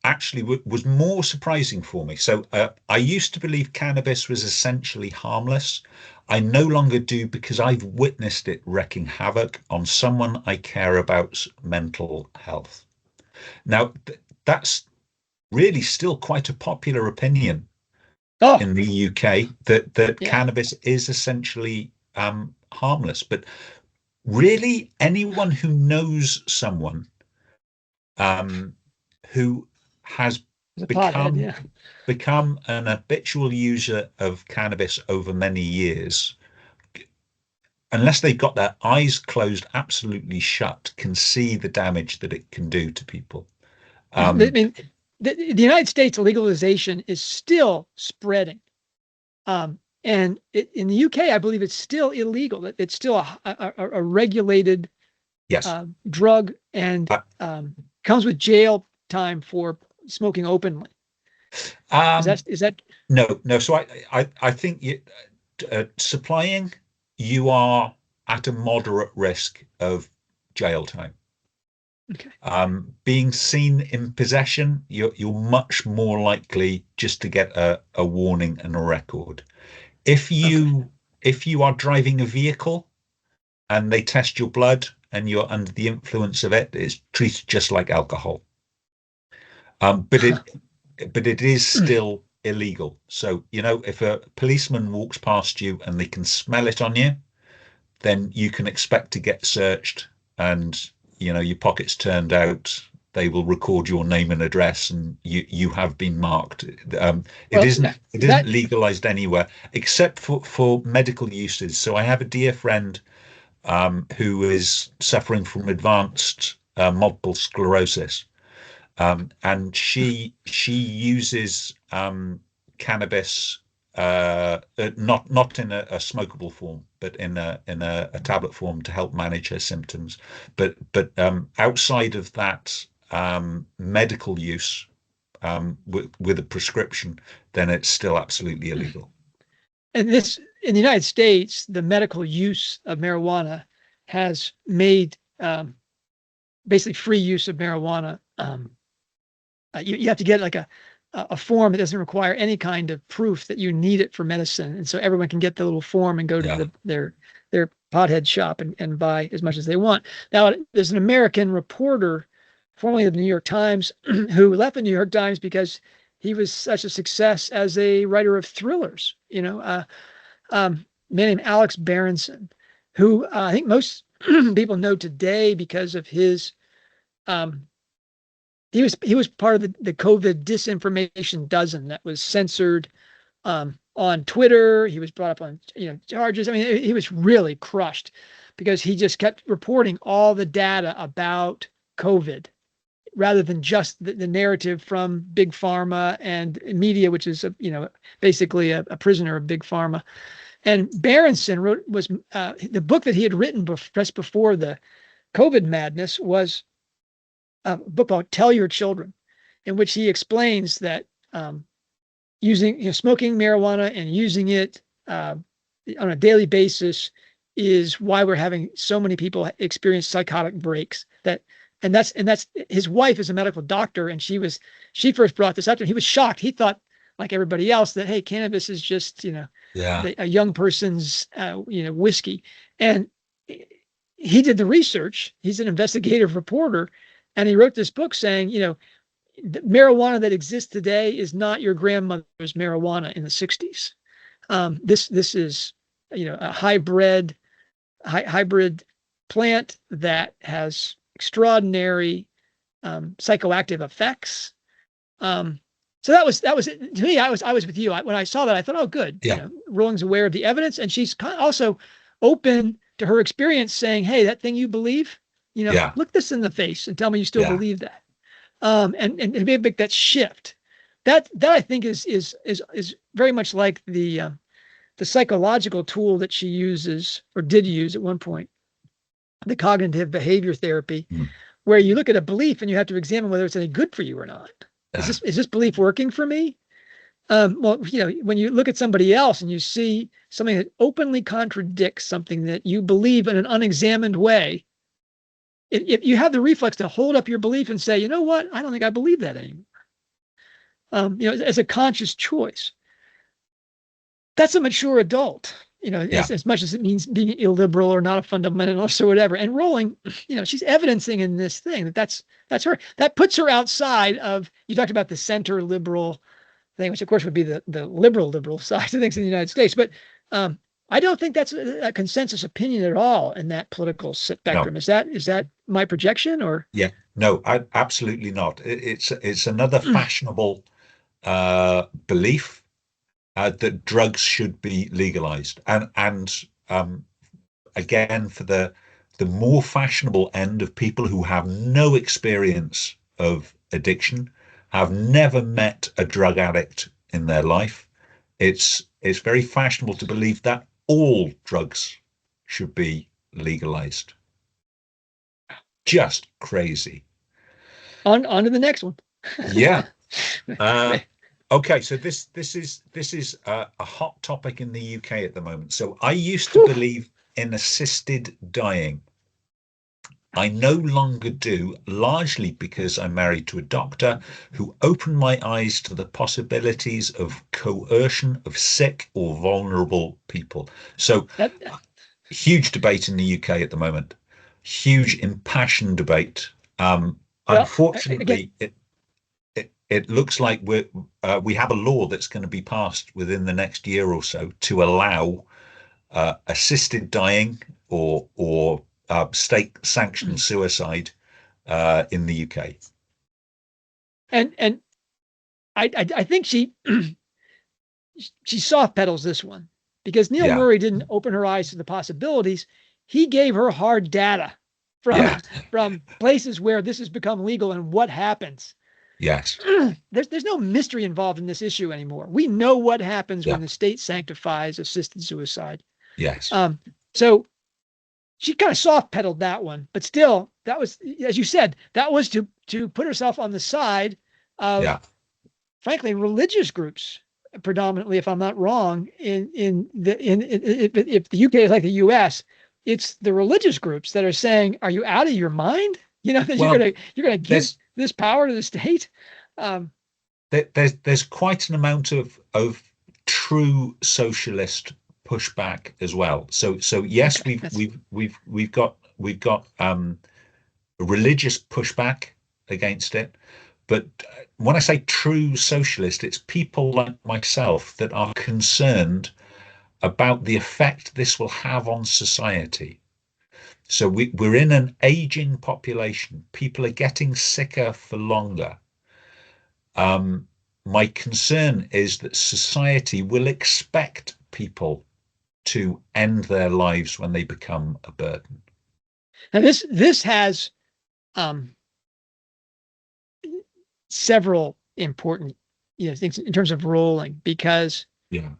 actually was more surprising for me. So I used to believe cannabis was essentially harmless. I no longer do because I've witnessed it wreaking havoc on someone I care about's mental health. Now, that's really still quite a popular opinion in the UK that cannabis is essentially harmless. But really, anyone who knows someone who has become an habitual user of cannabis over many years, unless they've got their eyes closed absolutely shut, can see the damage that it can do to people. I mean, the United States legalization is still spreading. And in the UK, I believe it's still illegal. It's still a regulated drug and comes with jail time for smoking openly. Is that no? So I think supplying, you are at a moderate risk of jail time. Okay. Being seen in possession, you're much more likely just to get a warning and a record. If you are driving a vehicle and they test your blood and you're under the influence of it, it's treated just like alcohol. But it is still illegal. So, if a policeman walks past you and they can smell it on you, then you can expect to get searched, and your pockets turned out. They will record your name and address, and you have been marked. It Well, isn't legalized anywhere except for medical uses. So I have a dear friend who is suffering from advanced multiple sclerosis, and she uses cannabis, not in a smokable form, but in a tablet form to help manage her symptoms. But outside of that medical use, with a prescription, then it's still absolutely illegal. And this, in the United States, the medical use of marijuana has made basically free use of marijuana. You have to get like a form that doesn't require any kind of proof that you need it for medicine, and so everyone can get the little form and go to their pothead shop and buy as much as they want. Now, there's an American reporter, formerly of the New York Times, who left the New York Times because he was such a success as a writer of thrillers. Man named Alex Berenson, who I think most people know today because of his. He was part of the COVID disinformation dozen that was censored on Twitter. He was brought up on charges. I mean, he was really crushed because he just kept reporting all the data about COVID rather than just the narrative from big pharma and media, which is basically a prisoner of big pharma. And Berenson was the book that he had written just before the COVID madness was a book called Tell Your Children, in which he explains that smoking marijuana and using it on a daily basis is why we're having so many people experience psychotic breaks. And that's his wife is a medical doctor, and she first brought this up to him. He was shocked. He thought, like everybody else, that, hey, cannabis is just a young person's whiskey. And he did the research. He's an investigative reporter. And he wrote this book saying, the marijuana that exists today is not your grandmother's marijuana in the 60s. This is, a hybrid plant that has extraordinary psychoactive effects. So that was it. To me. I was with you. When I saw that, I thought, oh, good. Yeah. Rowling's aware of the evidence, and she's also open to her experience, saying, hey, that thing you believe. Look this in the face and tell me you still believe that. And maybe make that shift. That I think is very much like the psychological tool that she uses or did use at one point, the cognitive behavior therapy, where you look at a belief and you have to examine whether it's any good for you or not. Is this belief working for me? Well, when you look at somebody else and you see something that openly contradicts something that you believe in an unexamined way, if you have the reflex to hold up your belief and say, you know what, I don't think I believe that anymore. As a conscious choice. That's a mature adult, as much as it means being illiberal or not a fundamentalist or whatever. And Rowling, she's evidencing in this thing that's her. That puts her outside of, you talked about the center liberal thing, which of course would be the liberal side of things in the United States. But I don't think that's a consensus opinion at all in that political spectrum. No. Is that my projection, or? Yeah, no, absolutely not. It's another fashionable belief that drugs should be legalized, and again, for the more fashionable end of people who have no experience of addiction, have never met a drug addict in their life, it's very fashionable to believe that all drugs should be legalized. Just crazy. On to the next one. Yeah. Okay, so this is a hot topic in the UK at the moment. So I used to believe in assisted dying. I no longer do, largely because I'm married to a doctor who opened my eyes to the possibilities of coercion of sick or vulnerable people. So huge debate in the UK at the moment. huge impassioned debate. Well, again, Unfortunately, it looks like we have a law that's going to be passed within the next year or so to allow assisted dying or state sanctioned suicide in the UK. and I think she soft pedals this one because Neil Yeah, Murray didn't open her eyes to the possibilities. He gave her hard data from yeah, from places where this has become legal and what happens. yes, There's no mystery involved in this issue anymore. We know what happens yeah, when the state sanctifies assisted suicide. yes, So she kind of soft pedaled that one, but still, that was, as you said, that was to put herself on the side yeah, of, frankly, religious groups predominantly, if I'm not wrong, if the UK is like the US, it's the religious groups that are saying, "Are you out of your mind? You know that well, you're gonna give there's this power to the state." Um, there's quite an amount of true socialist pushback as well. So yes, okay, that's we've got religious pushback against it, but when I say true socialist, it's people like myself that are concerned about the effect this will have on society. So we're in an aging population. People are getting sicker for longer. My concern is that society will expect people to end their lives when they become a burden. and this has um, several important things in terms of Rowling because Yeah.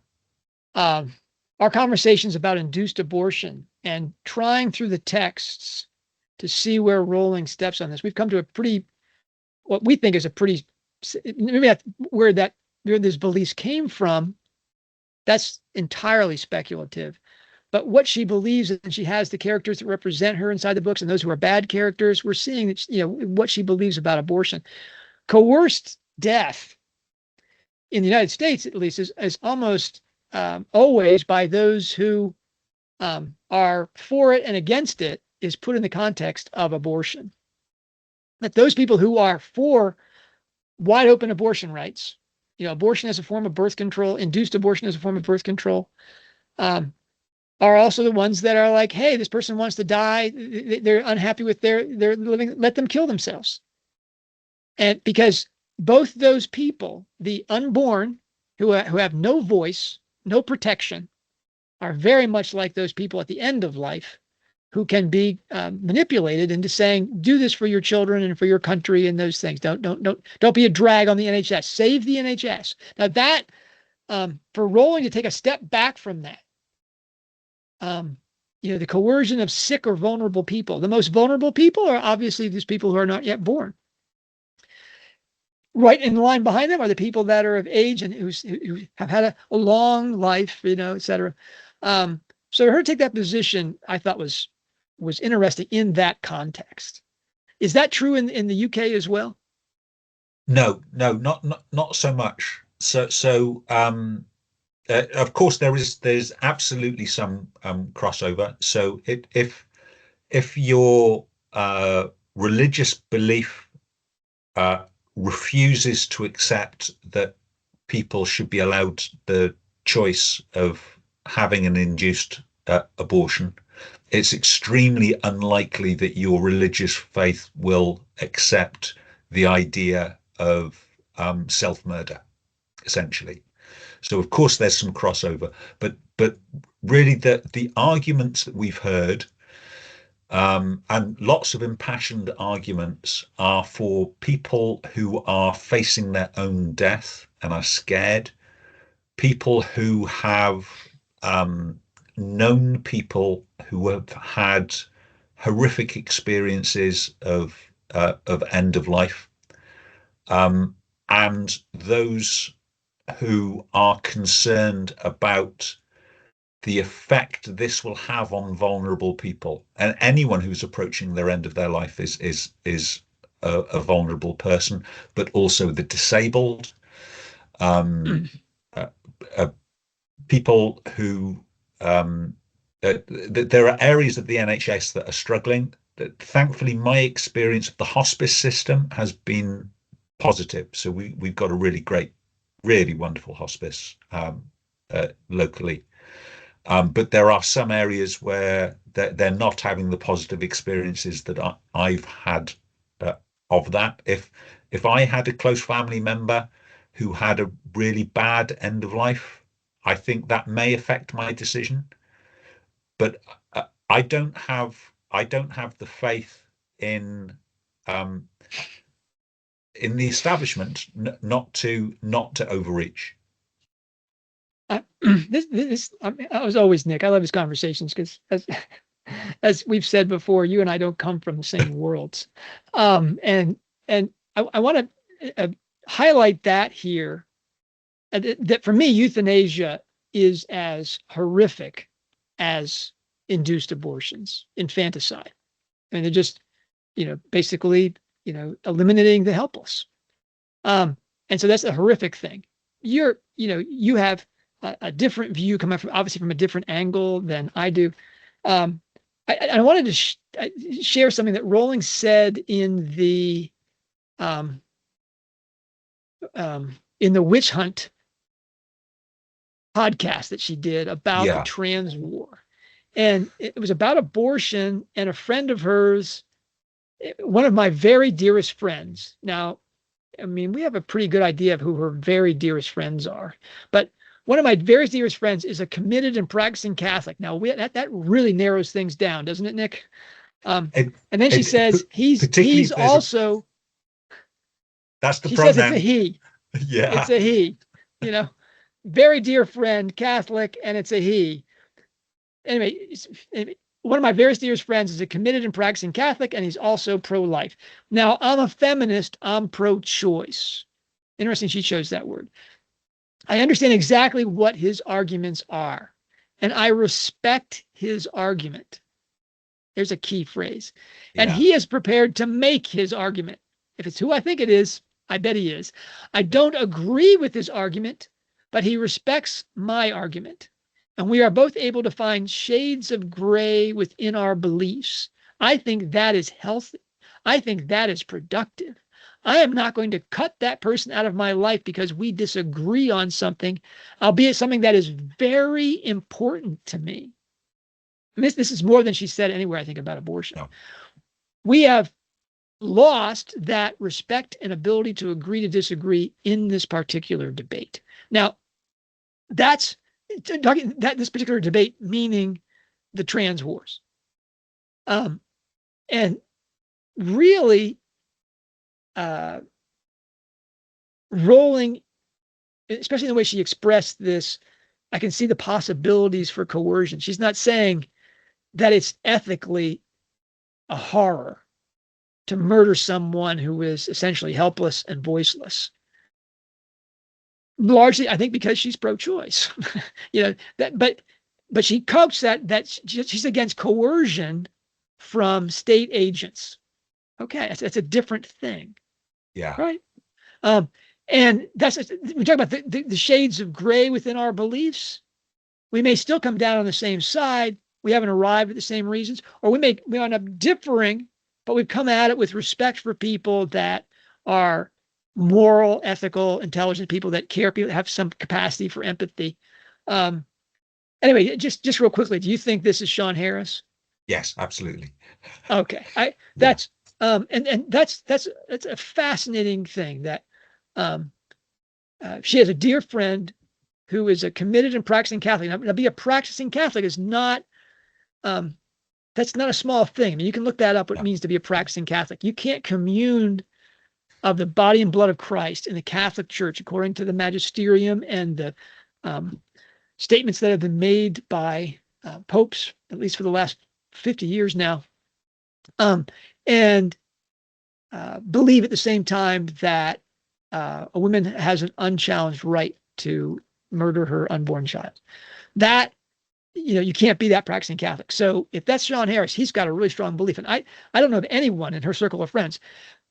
um, our conversations about induced abortion and trying through the texts to see where Rowling steps on this, we've come to a pretty, what we think is a pretty, maybe that's where this beliefs came from. That's entirely speculative. But what she believes, and she has the characters that represent her inside the books, and those who are bad characters, we're seeing that what she believes about abortion. Coerced death in the United States, at least, is almost always by those who are for it and against it is put in the context of abortion. That those people who are for wide open abortion rights, abortion as a form of birth control, induced abortion as a form of birth control, um, are also the ones that are like, hey, this person wants to die. They're unhappy with their living. Let them kill themselves. And because both those people, the unborn who have no voice, no protection, are very much like those people at the end of life who can be manipulated into saying, "Do this for your children and for your country and those things. Don't be a drag on the NHS. Save the NHS." Now that for Rowling to take a step back from that, the coercion of sick or vulnerable people. The most vulnerable people are obviously these people who are not yet born. Right in the line behind them are the people that are of age and who have had a long life, et cetera. So her take that position, I thought was interesting in that context. Is that true in the UK as well? No, no, not so much. Of course there's absolutely some crossover. So if your religious belief uh, refuses to accept that people should be allowed the choice of having an induced abortion, it's extremely unlikely that your religious faith will accept the idea of self-murder, essentially. So of course there's some crossover, but really the arguments that we've heard and lots of impassioned arguments are for people who are facing their own death and are scared, people who have known people who have had horrific experiences of end of life, and those who are concerned about the effect this will have on vulnerable people. And anyone who's approaching their end of their life is a vulnerable person, but also the disabled, um, uh, uh, people who there are areas of the NHS that are struggling. thankfully, my experience of the hospice system has been positive. So we've got a really great, really wonderful hospice locally. But there are some areas where they're not having the positive experiences that I've had of that. If I had a close family member who had a really bad end of life, I think that may affect my decision. But I don't have the faith in um, in the establishment not to overreach. I was always Nick. I love his conversations because, as we've said before, you and I don't come from the same worlds, and I want to highlight that here. That for me, euthanasia is as horrific as induced abortions, infanticide. I mean, they're just, basically, eliminating the helpless. And so that's a horrific thing. You have a different view coming from, obviously, from a different angle than I do. I wanted to share something that Rowling said in the Witch Hunt podcast that she did about the Yeah. trans war. And it was about abortion, and a friend of hers, one of my very dearest friends. Now, I mean, we have a pretty good idea of who her very dearest friends are, but one of my very dearest friends is a committed and practicing Catholic. Now, that really narrows things down, doesn't it, Nick? It, And then she says particularly he's also. That's the She says it's a pronoun. he. Yeah. It's a he. Very dear friend, Catholic, and it's a he. Anyway, one of my very dearest friends is a committed and practicing Catholic, and he's also pro-life. Now, I'm a feminist. I'm pro-choice. Interesting she chose that word. I understand exactly what his arguments are, and I respect his argument. There's a key phrase. And Yeah. he is prepared to make his argument. If it's who I think it is, I bet he is. I don't agree with his argument, but he respects my argument. And we are both able to find shades of gray within our beliefs. I think that is healthy. I think that is productive. I am not going to cut that person out of my life because we disagree on something, albeit something that is very important to me. And this is more than she said anywhere, I think, about abortion. No. We have lost that respect and ability to agree to disagree in this particular debate. Now, that's talking that this particular debate, meaning the trans wars. And really, Rowling, especially the way she expressed this, I can see the possibilities for coercion. She's not saying that it's ethically a horror to murder someone who is essentially helpless and voiceless. Largely, I think, because she's pro-choice. But she coaxed that she's against coercion from state agents. Okay, that's a different thing. Yeah. Right. And we talk about the shades of gray within our beliefs. We may still come down on the same side. We haven't arrived at the same reasons, or we end up differing, but we've come at it with respect for people that are moral, ethical, intelligent people that care, people that have some capacity for empathy. Anyway, just real quickly, do you think this is Sean Harris? Yes, absolutely. Okay, that's a fascinating thing that she has a dear friend who is a committed and practicing Catholic. Now, to be a practicing Catholic is not that's not a small thing. I mean, you can look that up, what it means to be a practicing Catholic. You can't commune of the body and blood of Christ in the Catholic Church, according to the magisterium and the statements that have been made by popes, at least for the last 50 years now, and believe at the same time that a woman has an unchallenged right to murder her unborn child. That, you can't be that practicing Catholic. So if that's Sean Harris, he's got a really strong belief. And I don't know of anyone in her circle of friends.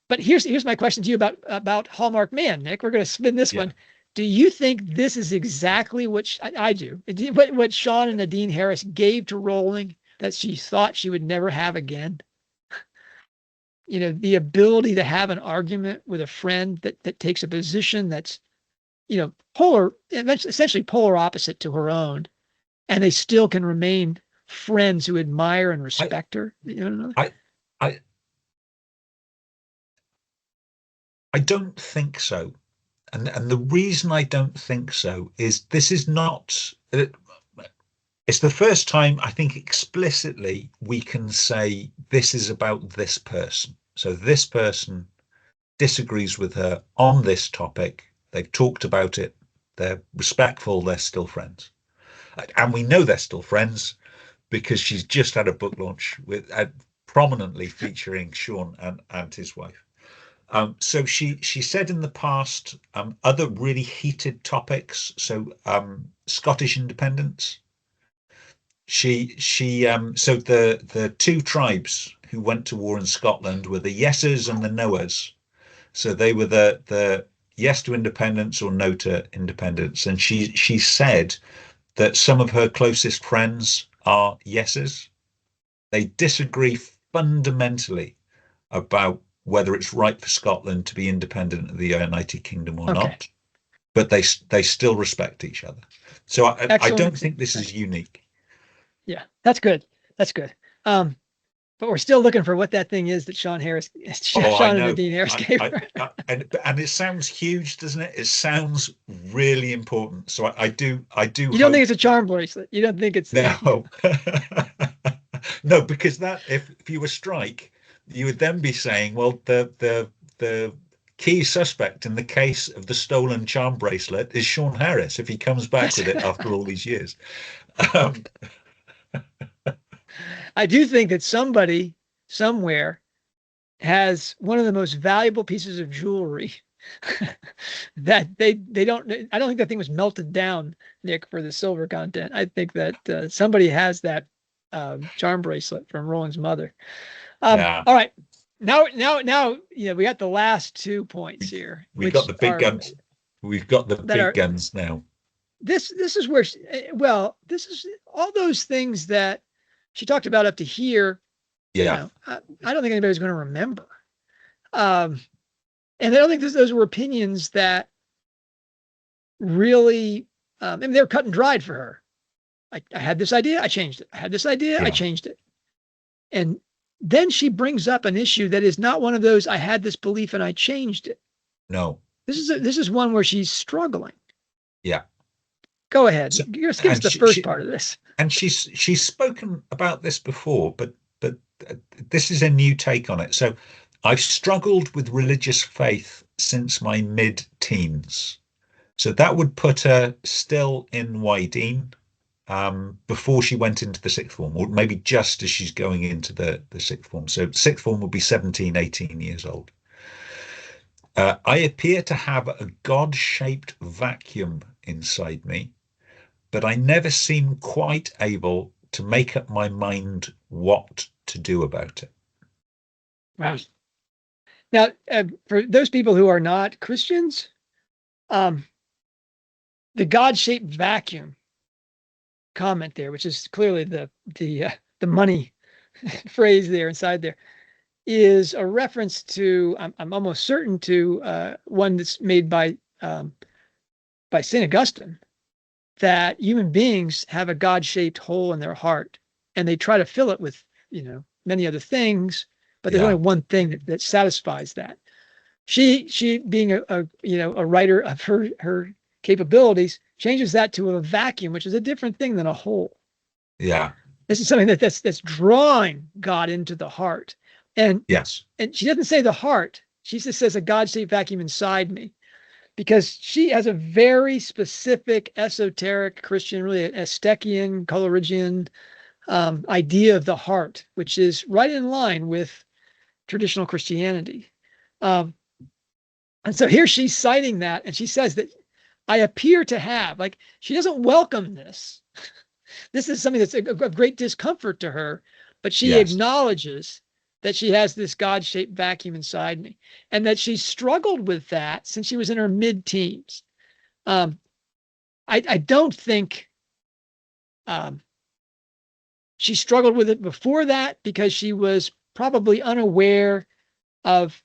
But here's my question to you about Hallmarked Man, Nick. We're going to spin this one. Do you think this is exactly what I do? What Sean and Nadine Harris gave to Rowling that she thought she would never have again? the ability to have an argument with a friend that takes a position that's, essentially polar opposite to her own, and they still can remain friends who admire and I, respect her. I, I, I don't think so. And the reason I don't think so is this is not, it's the first time I think explicitly we can say this is about this person. So this person disagrees with her on this topic. They've talked about it. They're respectful. They're still friends. And we know they're still friends because she's just had a book launch with prominently featuring Sean and his wife. So she said in the past other really heated topics. So Scottish independence. So the two tribes who went to war in Scotland were the yeses and the noes. So they were the yes to independence or no to independence. And she said that some of her closest friends are yeses. They disagree fundamentally about whether it's right for Scotland to be independent of the United Kingdom or Okay. not, but they still respect each other. So I don't think this is unique. Yeah, that's good. That's good. But we're still looking for what that thing is that Sean I and know. Nadine Harris gave her. And it sounds huge, doesn't it? It sounds really important. So I do You don't think it's a charm bracelet? You don't think it's no. No, because that if you were strike, you would then be saying, well, the key suspect in the case of the stolen charm bracelet is Sean Harris if he comes back with it after all these years. Um, I do think that somebody somewhere has one of the most valuable pieces of jewelry that they don't. I don't think that thing was melted down, Nick, for the silver content. I think that somebody has that charm bracelet from Rowling's mother. yeah, All right. Now, we got the last 2 points here, we got which the big are guns. We've got the that big are guns now. this is where this is all those things that she talked about up to here. Yeah, I don't think anybody's going to remember. And I don't think those were opinions that really, I mean, they're cut and dried for her. I had this idea, I changed it. I had this idea, I yeah, changed it. And then she brings up an issue that is not one of those, I had this belief and I changed it. no, This is one where she's struggling. yeah. Go ahead. So, Give us and the first part of this. and she's spoken about this before, but this is a new take on it. So I've struggled with religious faith since my mid-teens. So that would put her still in Wydeen before she went into the sixth form, or maybe just as she's going into the sixth form. So sixth form would be 17, 18 years old. I appear to have a God-shaped vacuum inside me, but I never seem quite able to make up my mind what to do about it. Wow. Now, for those people who are not Christians, the God-shaped vacuum comment there, which is clearly the money phrase there inside there, is a reference to I'm almost certain to one that's made by Saint Augustine, that human beings have a God-shaped hole in their heart, and they try to fill it with many other things, but there's Yeah, only one thing that satisfies that. She being a writer of her capabilities, changes that to a vacuum, which is a different thing than a hole. yeah, This is something that's drawing God into the heart. And yes, she doesn't say the heart. She just says a God-shaped vacuum inside me, because she has a very specific esoteric Christian, really a Steckian, Coleridgean idea of the heart, which is right in line with traditional Christianity. And so here she's citing that, and she says that I appear to have, like, she doesn't welcome this. This is something that's of great discomfort to her, but she yes, acknowledges that she has this God-shaped vacuum inside me, and that she struggled with that since she was in her mid-teens. I don't think she struggled with it before that, because she was probably unaware of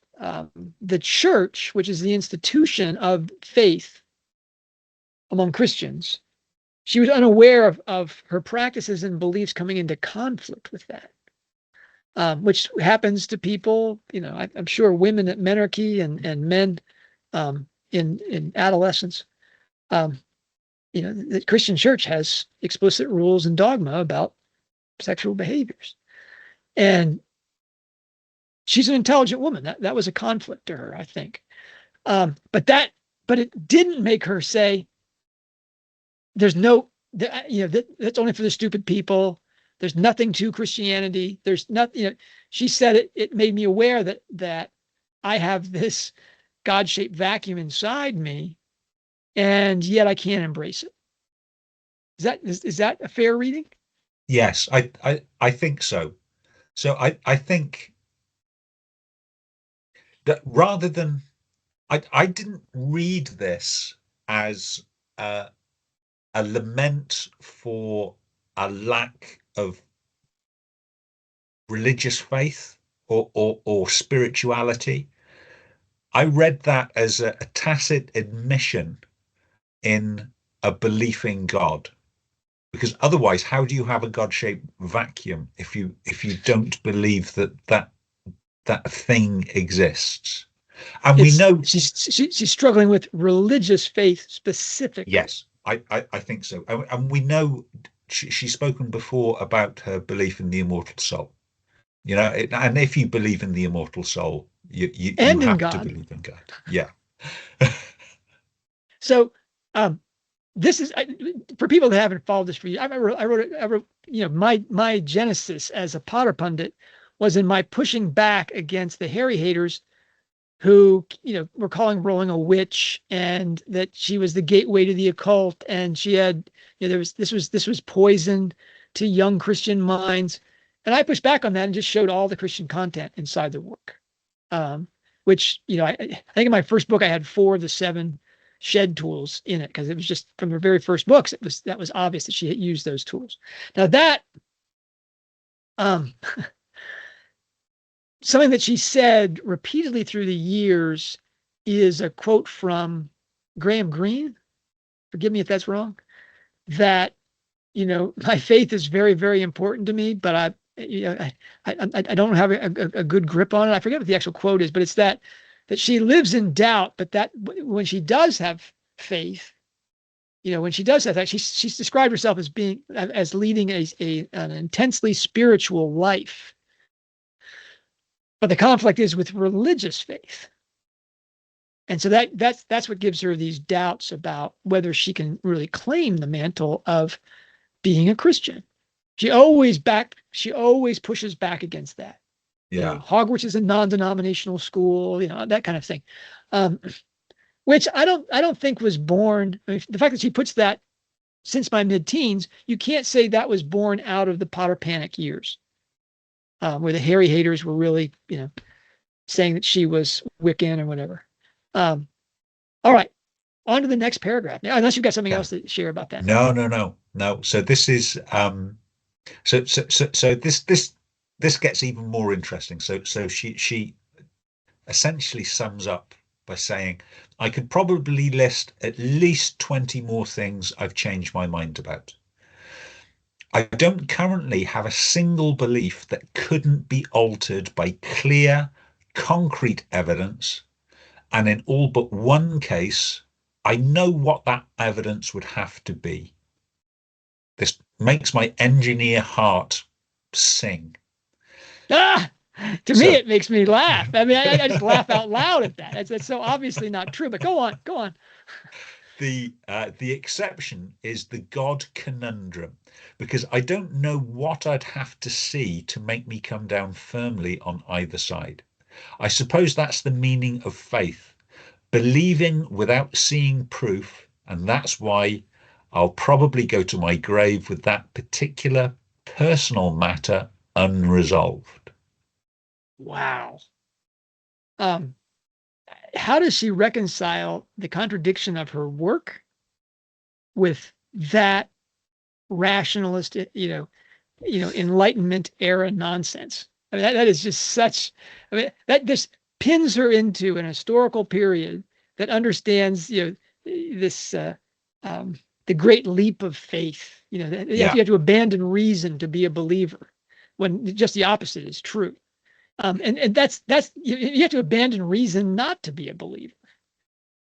the church, which is the institution of faith among Christians. She was unaware of her practices and beliefs coming into conflict with that, which happens to people. I'm sure women at menarche and men in adolescence. The Christian church has explicit rules and dogma about sexual behaviors, and she's an intelligent woman. That was a conflict to her, I think. But it didn't make her say, "There's no, that's only for the stupid people. There's nothing to Christianity. There's nothing." She said it made me aware that I have this God-shaped vacuum inside me, and yet I can't embrace it. Is that a fair reading? Yes, I think so. So I think that rather than I didn't read this as a lament for a lack of religious faith or spirituality. I read that as a tacit admission in a belief in God. Because otherwise, how do you have a God-shaped vacuum if you don't believe that thing exists? And we know she's struggling with religious faith specifically. Yes, I think so. And we know she's spoken before about her belief in the immortal soul. And if you believe in the immortal soul, you have to believe in God. Yeah. So, this is for people that haven't followed this for you. I wrote. My genesis as a Potter pundit was in my pushing back against the Harry haters who, were calling Rowling a witch and that she was the gateway to the occult. And she had, this was poison to young Christian minds. And I pushed back on that and just showed all the Christian content inside the work. Which, I think in my first book, I had 4 of the 7 shed tools in it, because it was just from her very first books. That was obvious that she had used those tools. Now that, something that she said repeatedly through the years is a quote from Graham Greene. Forgive me if that's wrong. That, my faith is very, very important to me, but I don't have a good grip on it. I forget what the actual quote is, but it's that she lives in doubt, but that when she does have faith, when she does have that, she's described herself as leading an intensely spiritual life. But the conflict is with religious faith. And so that's what gives her these doubts about whether she can really claim the mantle of being a Christian. She always pushes back against that. Yeah. Hogwarts is a non-denominational school, that kind of thing. Which I don't think was born. I mean, the fact that she puts that since my mid-teens, you can't say that was born out of the Potter panic years. Where the Harry haters were really, saying that she was Wiccan or whatever. All right, on to the next paragraph. Now, unless you've got something else to share about that. No. So this is so this gets even more interesting. So she essentially sums up by saying, I could probably list at least 20 more things I've changed my mind about. I don't currently have a single belief that couldn't be altered by clear, concrete evidence, and in all but one case, I know what that evidence would have to be. This makes my engineer heart sing. To me, it makes me laugh. I mean, I just laugh out loud at that. That's so obviously not true, but go on. The exception is the God conundrum, because I don't know what I'd have to see to make me come down firmly on either side. I suppose that's the meaning of faith, believing without seeing proof, and that's why I'll probably go to my grave with that particular personal matter unresolved. Wow. How does she reconcile the contradiction of her work with that rationalist, Enlightenment era nonsense? I mean, that is just such. I mean, pins her into an historical period that understands, this the great leap of faith. That you Yeah. have to abandon reason to be a believer, when just the opposite is true. And that's you have to abandon reason not to be a believer.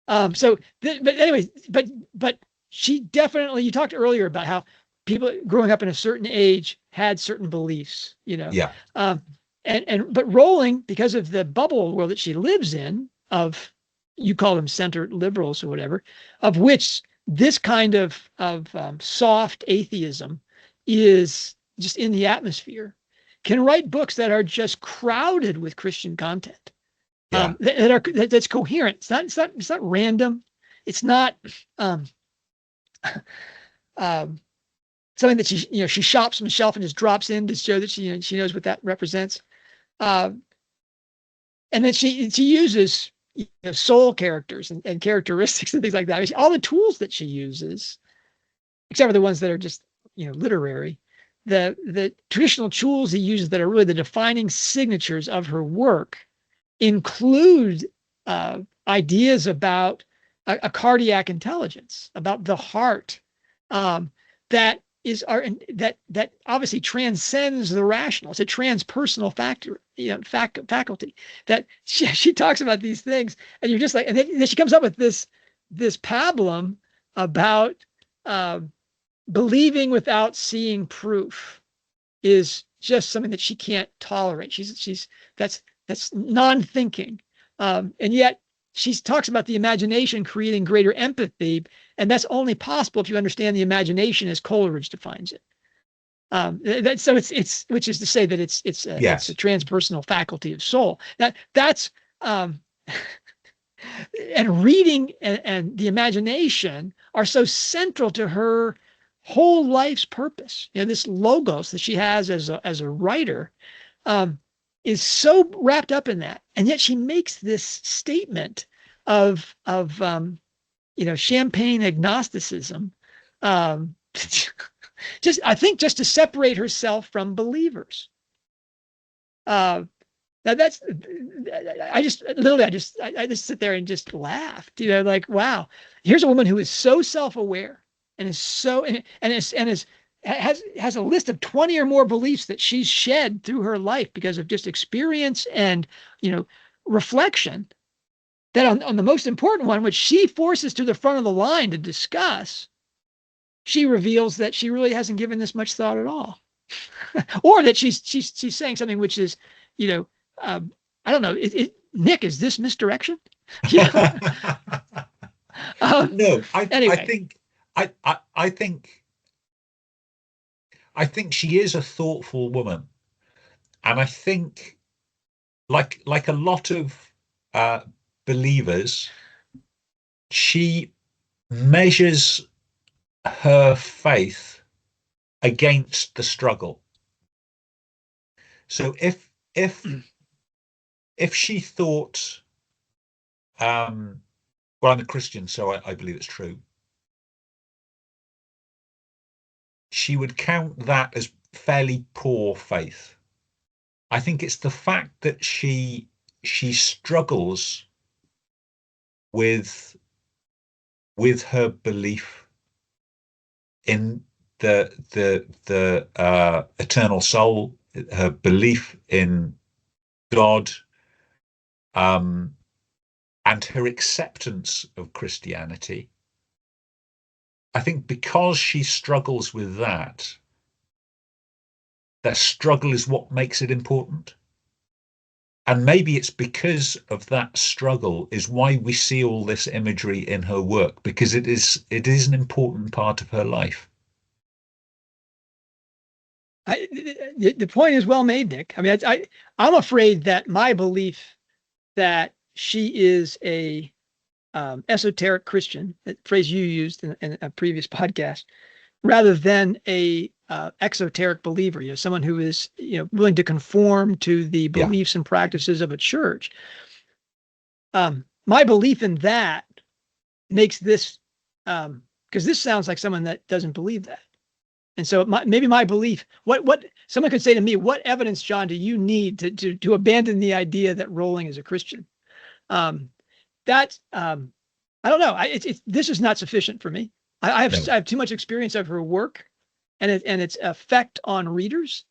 But anyways, but she definitely. You talked earlier about how people growing up in a certain age had certain beliefs. Yeah. But Rowling, because of the bubble world that she lives in, of, you call them centered liberals or whatever, of which this kind of soft atheism is just in the atmosphere, can write books that are just crowded with Christian content. Yeah. That's coherent. It's not random. It's not um, um, something that she shops from the shelf and just drops in to show that she knows what that represents. Uh, and then she uses soul characters and characteristics and things like that. I mean, all the tools that she uses, except for the ones that are just literary, the traditional tools he uses that are really the defining signatures of her work include ideas about a cardiac intelligence, about the heart, that that obviously transcends the rational. It's a transpersonal factor, faculty. That she talks about these things, and you're just like, and then she comes up with this pablum about believing without seeing proof is just something that she can't tolerate. That's non-thinking, and yet she talks about the imagination creating greater empathy, and that's only possible if you understand the imagination as Coleridge defines it. So it's which is to say that it's a Yes. transpersonal faculty of soul. That's and reading and the imagination are so central to her whole life's purpose. This logos that she has as a writer is so wrapped up in that, and yet she makes this statement of champagne agnosticism, just I think just to separate herself from believers. Now that's I just sit there and just laugh. Like, wow, here's a woman who is so self-aware and is so has a list of 20 or more beliefs that she's shed through her life because of just experience and reflection, that on the most important one, which she forces to the front of the line to discuss, she reveals that she really hasn't given this much thought at all. Or that she's saying something which is, I don't know. Nick, is this misdirection? No, Anyway. I think she is a thoughtful woman, and I think, like a lot of believers, she measures her faith against the struggle. So if she thought, well, I'm a Christian, so I believe it's true, she would count that as fairly poor faith. I think it's the fact that she struggles with her belief in the eternal soul, her belief in God, and her acceptance of Christianity. I think because she struggles with that struggle is what makes it important. And maybe it's because of that struggle is why we see all this imagery in her work, because it is an important part of her life. The point is well made, Nick. I mean, I'm afraid that my belief that she is a esoteric Christian, that phrase you used in a previous podcast, rather than a exoteric believer, someone who is willing to conform to the beliefs and practices of a church. My belief in that makes this, because this sounds like someone that doesn't believe that. And so maybe my belief, what someone could say to me, what evidence, John, do you need to abandon the idea that Rowling is a Christian? I don't know. This is not sufficient for me. I have too much experience of her work and its effect on readers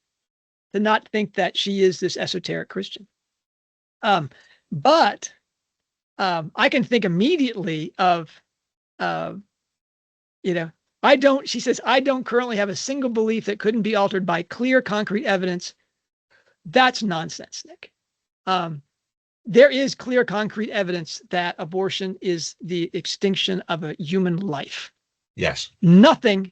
to not think that she is this esoteric Christian. But I can think immediately of, she says, I don't currently have a single belief that couldn't be altered by clear, concrete evidence. That's nonsense, Nick. There is clear, concrete evidence that abortion is the extinction of a human life. Yes. Nothing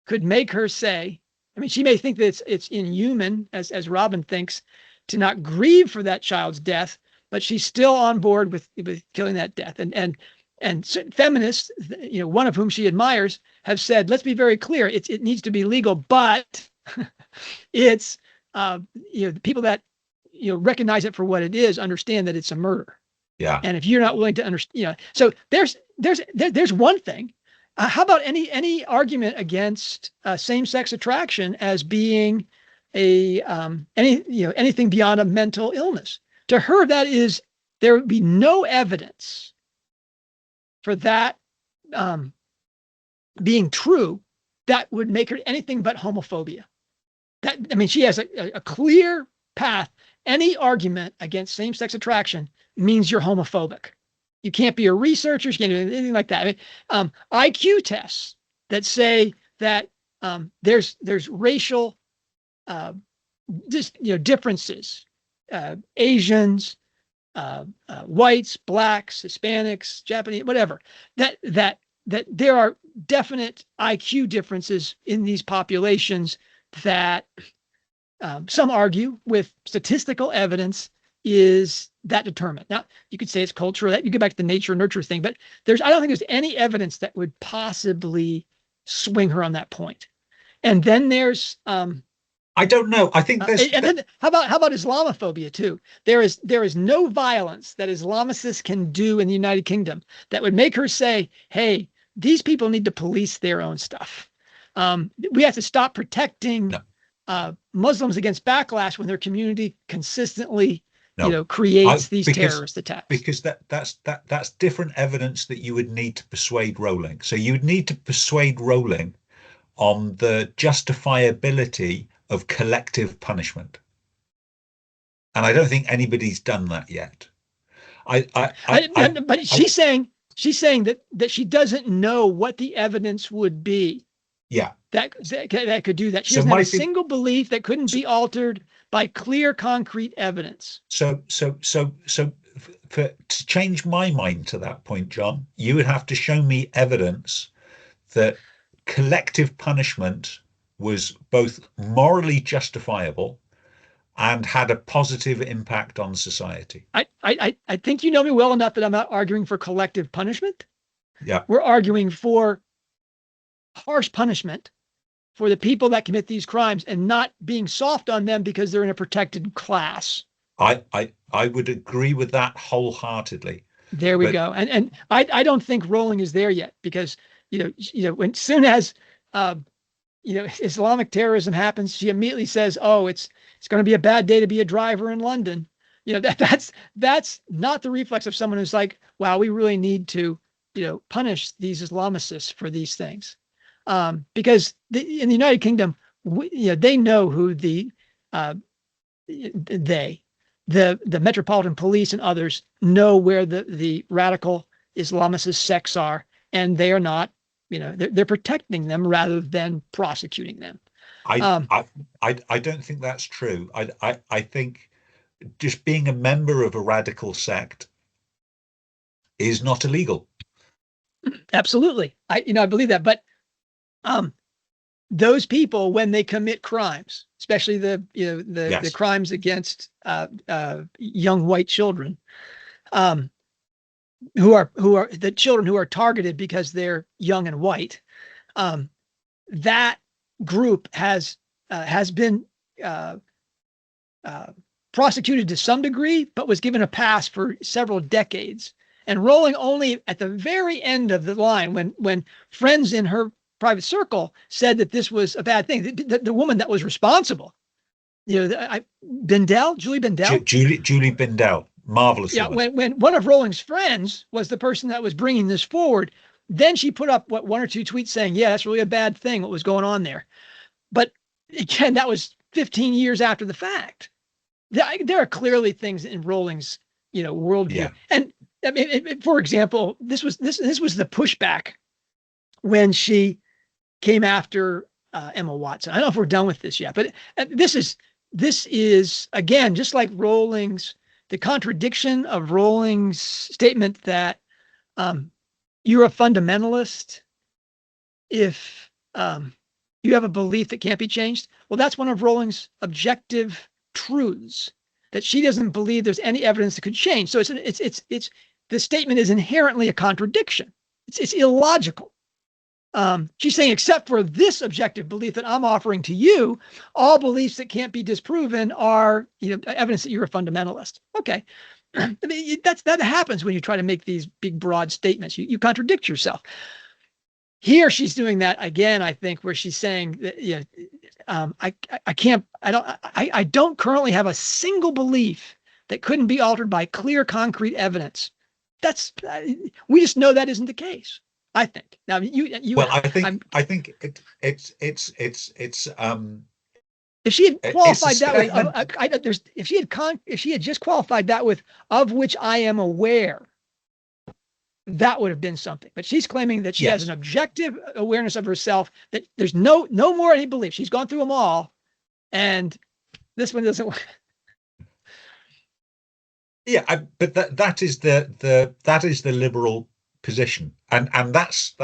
could make her say, I mean, she may think that it's inhuman, as Robin thinks, to not grieve for that child's death, but she's still on board with killing that death. And feminists, one of whom she admires, have said, let's be very clear, it needs to be legal, but it's the people that recognize it for what it is understand that it's a murder. Yeah. And if you're not willing to understand, so there's one thing. How about any argument against same-sex attraction as being anything beyond a mental illness? To her, there would be no evidence for that being true that would make her anything but homophobia. She has a clear path. Any argument against same-sex attraction means you're homophobic. You can't be a researcher. You can't do anything like that. IQ tests that say that there's racial differences, Asians, whites, blacks, Hispanics, Japanese, whatever, that there are definite IQ differences in these populations that some argue with statistical evidence is that determined. Now, you could say it's cultural. That you go back to the nature nurture thing, but I don't think there's any evidence that would possibly swing her on that point. And then there's I don't know. I think there's then how about Islamophobia too? There is no violence that Islamicists can do in the United Kingdom that would make her say, hey, these people need to police their own stuff. We have to stop protecting Muslims against backlash when their community consistently creates these terrorist attacks. Because that's different evidence that you would need to persuade Rowling. So you would need to persuade Rowling on the justifiability of collective punishment. And I don't think anybody's done that yet. But she's saying that she doesn't know what the evidence would be. Yeah. That could do that. She doesn't have a single belief that couldn't be altered by clear, concrete evidence. So to change my mind to that point, John, you would have to show me evidence that collective punishment was both morally justifiable and had a positive impact on society. I think you know me well enough that I'm not arguing for collective punishment. Yeah. We're arguing for harsh punishment for the people that commit these crimes and not being soft on them because they're in a protected class. I would agree with that wholeheartedly. There we go. And I don't think Rowling is there yet because, when soon as, Islamic terrorism happens, she immediately says, oh, it's going to be a bad day to be a driver in London. That's not the reflex of someone who's like, wow, we really need to, punish these Islamicists for these things. Because in the United Kingdom, they know who the Metropolitan Police and others know where the radical Islamicist sects are, and they are not, they're protecting them rather than prosecuting them. I don't think that's true. I think just being a member of a radical sect is not illegal. Absolutely. I believe that, but those people, when they commit crimes, especially the crimes against young white children, who are the children who are targeted because they're young and white, that group has been prosecuted to some degree, but was given a pass for several decades. And Rowling only at the very end of the line, when friends in her private circle said that this was a bad thing. The woman that was responsible, Julie Bindel. Julie Bindel, marvelous Yeah, woman. when one of Rowling's friends was the person that was bringing this forward, then she put up one or two tweets saying, yeah, that's really a bad thing, what was going on there. But again, that was 15 years after the fact. There are clearly things in Rowling's, worldview. Yeah. And I mean, for example, this was the pushback when she came after Emma Watson. I don't know if we're done with this yet, but this is again, just like the contradiction of Rowling's statement that you're a fundamentalist if you have a belief that can't be changed. Well, that's one of Rowling's objective truths, that she doesn't believe there's any evidence that could change. So it's the statement is inherently a contradiction. It's illogical. She's saying, except for this objective belief that I'm offering to you, all beliefs that can't be disproven are, evidence that you're a fundamentalist. Okay. I mean, that happens when you try to make these big, broad statements. You contradict yourself. Here, she's doing that again, I think, where she's saying that, I don't currently have a single belief that couldn't be altered by clear, concrete evidence. We just know that isn't the case. I think. Now I think it's if she had qualified that with if she had just qualified that with of which I am aware, that would have been something. But she's claiming that she has an objective awareness of herself, that there's no more any belief. She's gone through them all, and this one doesn't work. Yeah, but that is the liberal position, and that's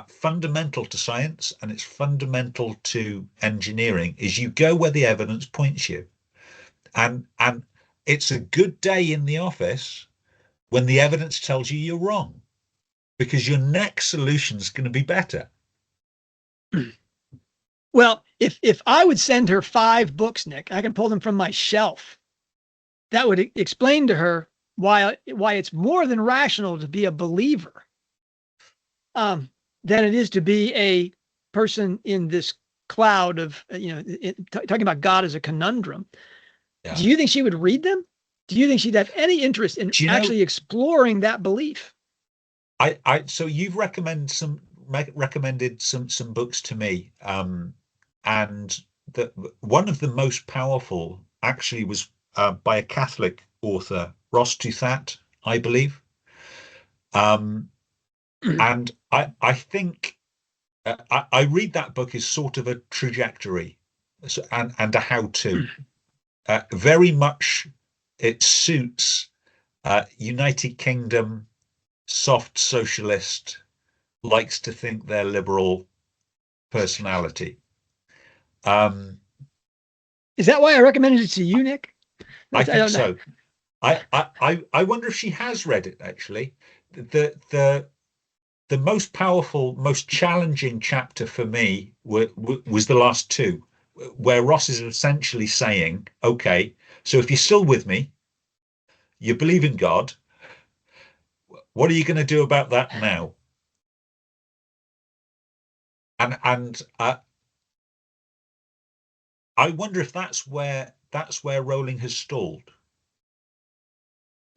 fundamental to science, and it's fundamental to engineering. Is you go where the evidence points you, and it's a good day in the office when the evidence tells you you're wrong, because your next solution is going to be better. Well, if I would send her 5 books, Nick, I can pull them from my shelf, that would explain to her why it's more than rational to be a believer than it is to be a person in this cloud of, talking about God as a conundrum. Yeah. Do you think she would read them? Do you think she'd have any interest in actually exploring that belief? So you've recommended some books to me, and one of the most powerful actually was by a Catholic author, Ross Tuthat, I believe. And I think I read that book as sort of a trajectory and a how-to. Very much it suits United Kingdom, soft socialist, likes to think they're liberal personality. Is that why I recommended it to you, Nick? I think so. I wonder if she has read it, actually. The most powerful, most challenging chapter for me was the last 2, where Ross is essentially saying, okay, so if you're still with me, you believe in God, what are you going to do about that now? And I wonder if that's where Rowling has stalled,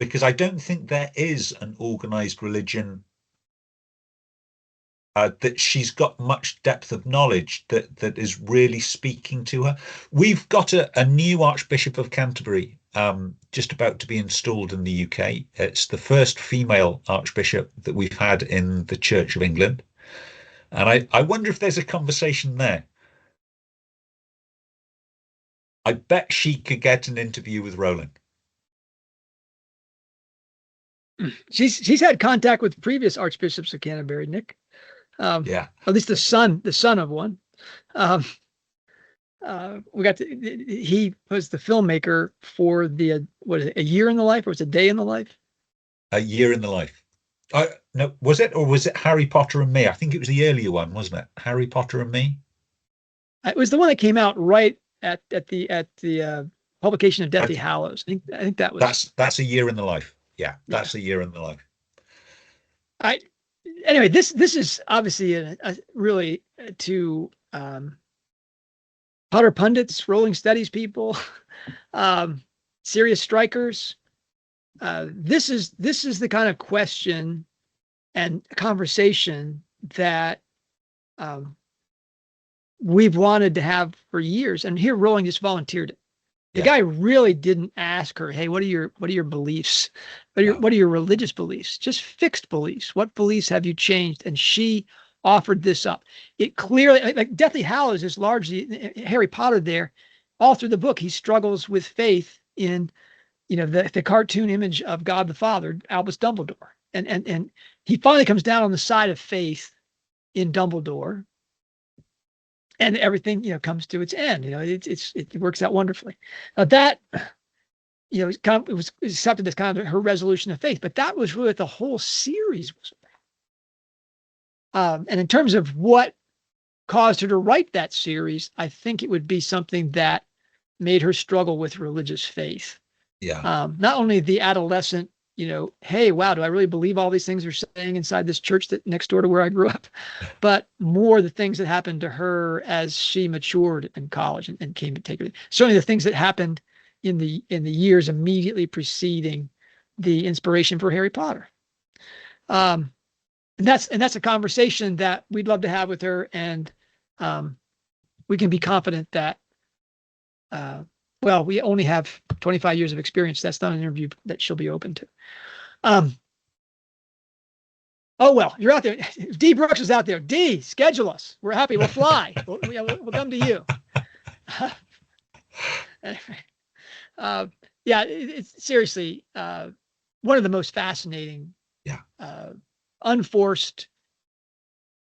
because I don't think there is an organized religion that she's got much depth of knowledge that is really speaking to her. We've got a new Archbishop of Canterbury just about to be installed in the UK. It's the first female Archbishop that we've had in the Church of England. And I wonder if there's a conversation there. I bet she could get an interview with Rowling. She's had contact with previous archbishops of Canterbury, Nick. At least the son of one. He was the filmmaker for a year in the life, or was it a day in the life? A year in the life. No, was it, or was it Harry Potter and Me? I think it was the earlier one, wasn't it? Harry Potter and Me. It was the one that came out right at the publication of Deathly Hallows. I think that was. That's a year in the life. Yeah, that's a year in the life. anyway, this is obviously a really to Potter pundits, Rolling Studies people, serious strikers. This is the kind of question and conversation that we've wanted to have for years. And here Rowling just volunteered it. The guy really didn't ask her, "Hey, what are your beliefs? What are your religious beliefs? Just fixed beliefs. What beliefs have you changed?" And she offered this up. It clearly, like Deathly Hallows is largely Harry Potter there. All through the book, he struggles with faith in, the cartoon image of God the Father, Albus Dumbledore. And he finally comes down on the side of faith in Dumbledore. And everything, comes to its end. It works out wonderfully. Now that, it was accepted as kind of her resolution of faith, but that was really what the whole series was about. And in terms of what caused her to write that series, I think it would be something that made her struggle with religious faith. Yeah. Not only the adolescent, hey, wow, do I really believe all these things are saying inside this church that next door to where I grew up? But more the things that happened to her as she matured in college and came to take it. Certainly the things that happened in the years immediately preceding the inspiration for Harry Potter. And that's a conversation that we'd love to have with her, and we can be confident that we only have 25 years of experience. That's not an interview that she'll be open to. Oh, well, you're out there. D. Brooks is out there. D, schedule us. We're happy. We'll fly. We'll come to you. Anyway, it's seriously one of the most fascinating, unforced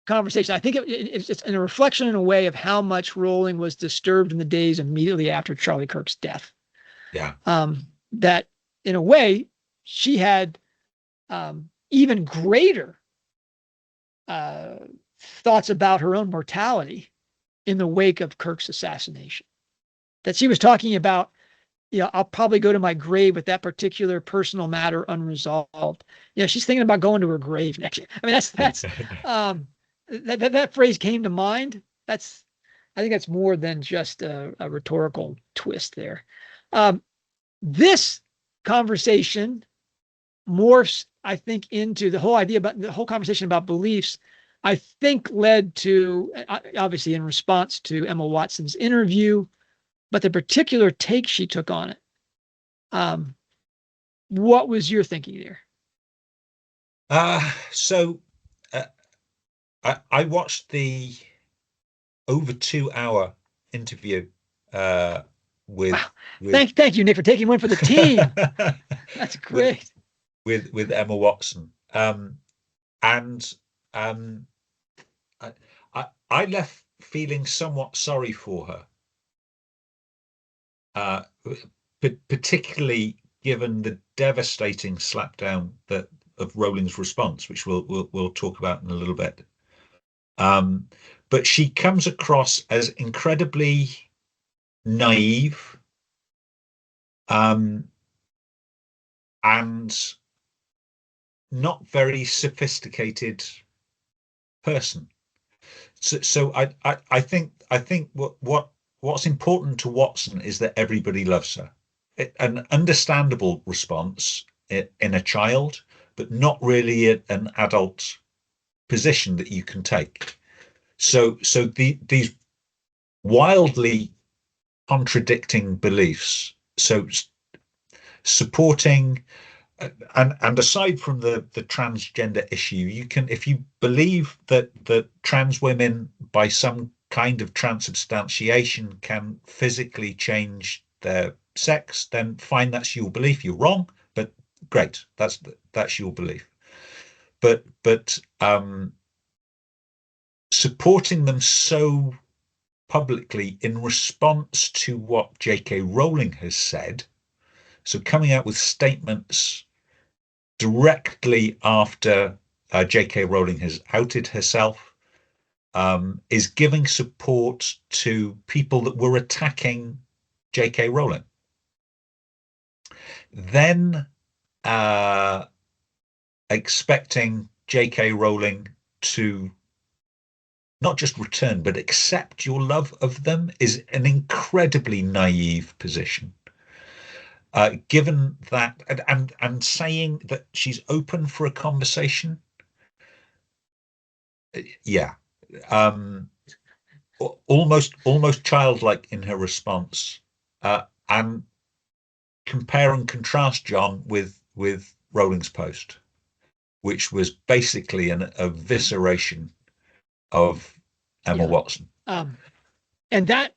conversation. I think it's a reflection in a way of how much Rowling was disturbed in the days immediately after Charlie Kirk's death. Yeah. That in a way she had even greater thoughts about her own mortality in the wake of Kirk's assassination. That she was talking about, I'll probably go to my grave with that particular personal matter unresolved. She's thinking about going to her grave next year. I mean, that's that phrase came to mind. I think that's more than just a rhetorical twist there. This conversation morphs, I think, into the whole idea about the whole conversation about beliefs. I think led to, obviously in response to Emma Watson's interview, but the particular take she took on it. What was your thinking there? I watched the over 2 hour interview with, wow. Thank you, Nick, for taking one for the team. That's great. With Emma Watson. I left feeling somewhat sorry for her, particularly given the devastating slapdown of Rowling's response, which we'll talk about in a little bit. But she comes across as incredibly naive, and not very sophisticated person. So I think what's important to Watson is that everybody loves her. An understandable response in a child, but not really an adult position that you can take. So these wildly contradicting beliefs. So supporting, and aside from the transgender issue, you can, if you believe that trans women by some kind of transubstantiation can physically change their sex, then fine, that's your belief. You're wrong, but great, that's your belief. But supporting them so publicly in response to what J.K. Rowling has said, so coming out with statements directly after J.K. Rowling has outed herself, is giving support to people that were attacking J.K. Rowling. Then expecting J.K. Rowling to not just return, but accept your love of them is an incredibly naive position. Given that, and saying that she's open for a conversation, yeah, almost childlike in her response, and compare and contrast John with Rowling's post, which was basically an evisceration of Emma Watson. And that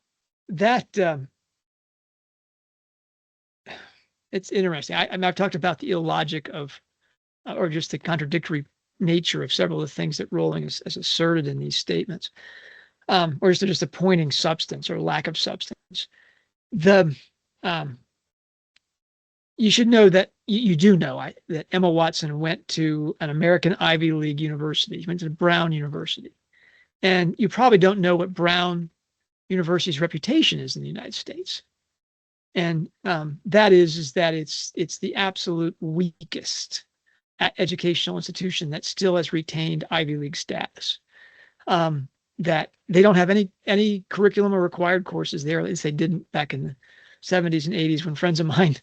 it's interesting. I've talked about the illogic of, or just the contradictory nature of several of the things that Rowling has asserted in these statements, or is there just a pointing substance or lack of substance? You should know that you do know that Emma Watson went to an American Ivy League university. She went to Brown University, and you probably don't know what Brown University's reputation is in the United States. And that is that it's the absolute weakest educational institution that still has retained Ivy League status. That they don't have any curriculum or required courses there, at least they didn't back in the 70s and 80s when friends of mine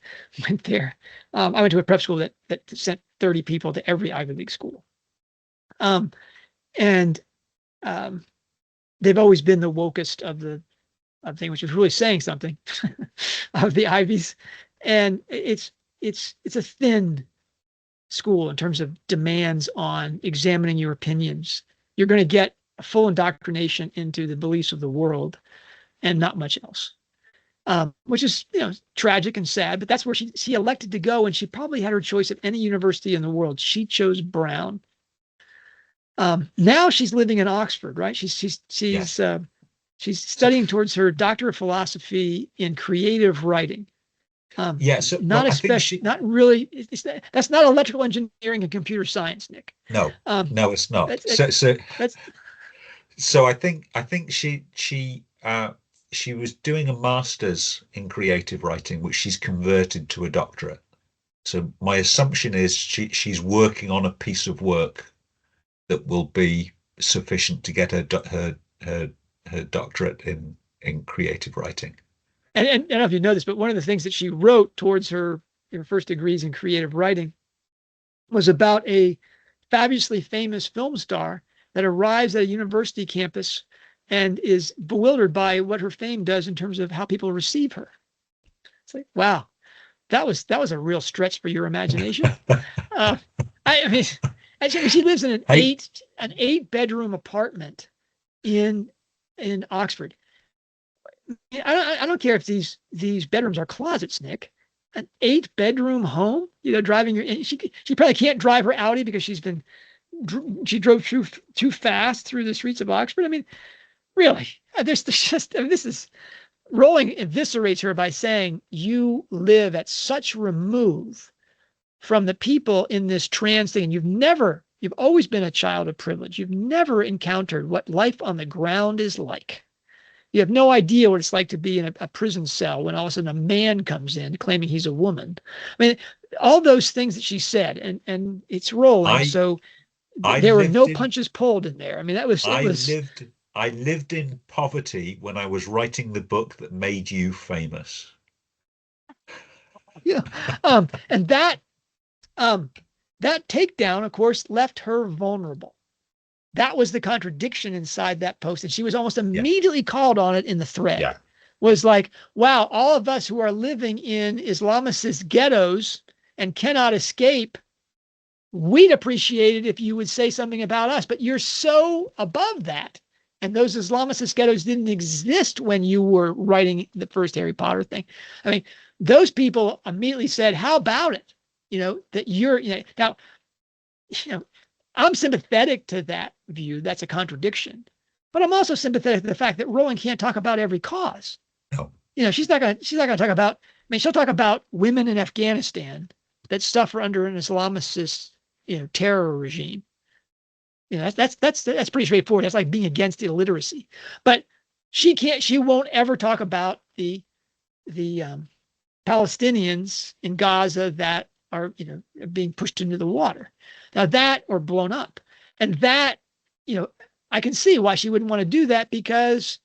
went there. I went to a prep school that sent 30 people to every Ivy League school. And they've always been the wokest of the thing, which is really saying something of the Ivies. And it's a thin school in terms of demands on examining your opinions. You're going to get a full indoctrination into the beliefs of the world and not much else, which is, tragic and sad, but that's where she elected to go. And she probably had her choice at any university in the world. She chose Brown. Now she's living in Oxford, right? She's Yes. She's studying towards her Doctor of Philosophy in creative writing. So not especially, not really. That's not electrical engineering and computer science, Nick. No, no, it's not. So I think she was doing a master's in creative writing, which she's converted to a doctorate. So my assumption is she's working on a piece of work that will be sufficient to get her doctorate in creative writing. And I don't know if you know this, but one of the things that she wrote towards her first degrees in creative writing was about a fabulously famous film star that arrives at a university campus and is bewildered by what her fame does in terms of how people receive her. It's like, wow, that was a real stretch for your imagination. I mean, she lives in an 8-bedroom apartment in Oxford. I don't care if these bedrooms are closets, Nick. An 8-bedroom home, driving she probably can't drive her Audi because she drove too fast through the streets of Oxford. I mean, really, this is Rowling eviscerates her by saying you live at such remove from the people in this trans thing, and you've always been a child of privilege. You've never encountered what life on the ground is like. You have no idea what it's like to be in a prison cell when all of a sudden a man comes in claiming he's a woman. I mean, all those things that she said, and it's Rowling, so there were no punches pulled in there. I mean, I lived in poverty when I was writing the book that made you famous. Yeah. And that takedown, of course, left her vulnerable. That was the contradiction inside that post. And she was almost immediately called on it in the thread. Yeah. Was like, wow, all of us who are living in Islamicist ghettos and cannot escape, we'd appreciate it if you would say something about us, but you're so above that. And those Islamicist ghettos didn't exist when you were writing the first Harry Potter thing. I mean, those people immediately said, how about it? That you're, now, I'm sympathetic to that view. That's a contradiction. But I'm also sympathetic to the fact that Rowling can't talk about every cause. No. She's not going to talk about, she'll talk about women in Afghanistan that suffer under an Islamicist, terror regime. That's pretty straightforward. That's like being against illiteracy. But she won't ever talk about the Palestinians in Gaza that are, being pushed into the water. Now that, or blown up. And that, I can see why she wouldn't want to do that, because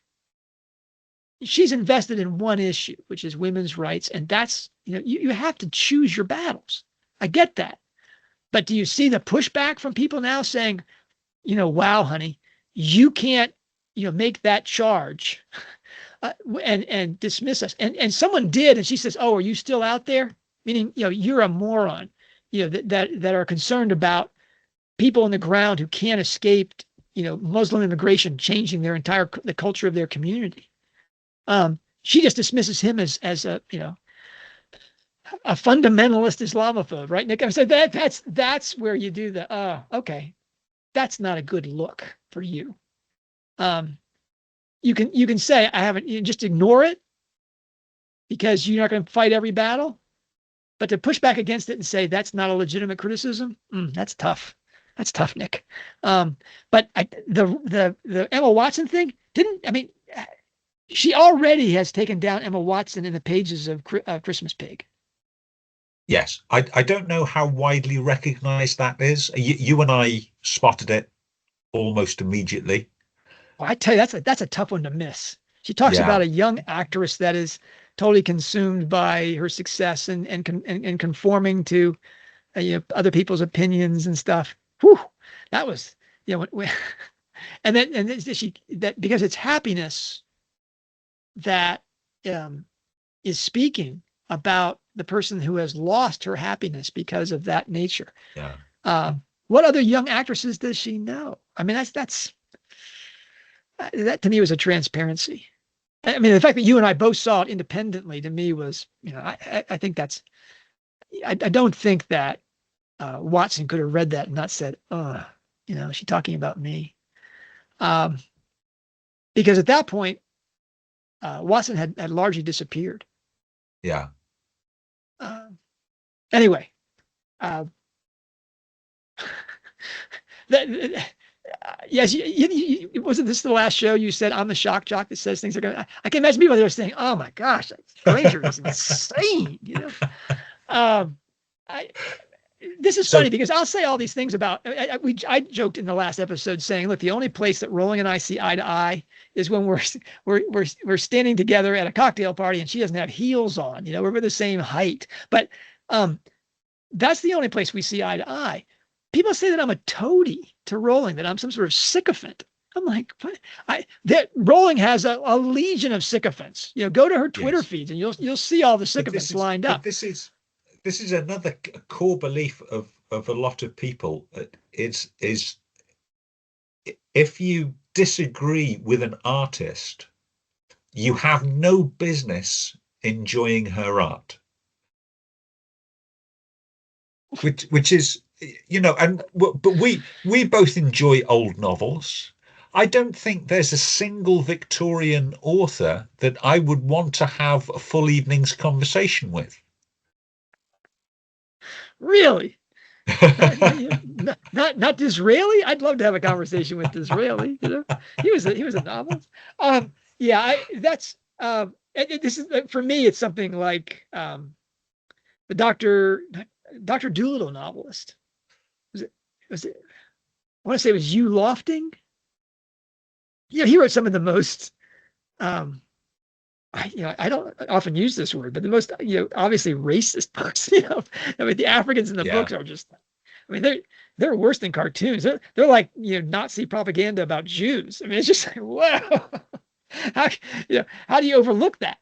she's invested in one issue, which is women's rights. And that's, you have to choose your battles. I get that. But do you see the pushback from people now saying, wow, honey, you can't, make that charge and dismiss us. And someone did, and she says, "Oh, are you still out there?" Meaning, you're a moron, that are concerned about people on the ground who can't escape, Muslim immigration changing the culture of their community. She just dismisses him as a, a fundamentalist Islamophobe, right, Nick? I said that's where you do the, okay, that's not a good look for you. You can say, I haven't, just ignore it because you're not going to fight every battle, but to push back against it and say that's not a legitimate criticism, that's tough. That's tough, Nick. But the Emma Watson thing she already has taken down Emma Watson in the pages of Christmas Pig. Yes, I don't know how widely recognized that is. You and I spotted it almost immediately. Well, I tell you, that's a tough one to miss. She talks about a young actress that is totally consumed by her success and conforming to other people's opinions and stuff. Whew, that was and then she, that because it's happiness that is speaking about the person who has lost her happiness because of that nature. Yeah. What other young actresses does she know? I mean, that to me was a transparency. I mean, the fact that you and I both saw it independently to me was, I think that's, I don't think that Watson could have read that and not said, she's talking about me. Because at that point, Watson had largely disappeared. Yeah. Anyway, yes, wasn't this the last show you said I'm the shock jock that says things are going to, I can imagine people that are saying, oh my gosh, that stranger is insane, this is funny because I'll say all these things about, I joked in the last episode saying, look, the only place that Rowling and I see eye to eye is when we're standing together at a cocktail party and she doesn't have heels on, we're the same height, but that's the only place we see eye to eye. People say that I'm a toady to Rowling, that I'm some sort of sycophant. I'm like, that Rowling has a legion of sycophants. Go to her Twitter feeds and you'll see all the sycophants lined up. This is another core belief of a lot of people. Is if you disagree with an artist, you have no business enjoying her art. Which is, but we both enjoy old novels. I don't think there's a single Victorian author that I would want to have a full evening's conversation with. Really? not Disraeli? I'd love to have a conversation with Disraeli. He was a novelist. That's this is, for me, it's something like the Dr. Dolittle novelist. Was it? I want to say it was Hugh Lofting. He wrote some of the most I don't often use this word, but the most, obviously racist books, the Africans in the books are just, they're worse than cartoons. They're like, Nazi propaganda about Jews. It's just like, wow. How do you overlook that?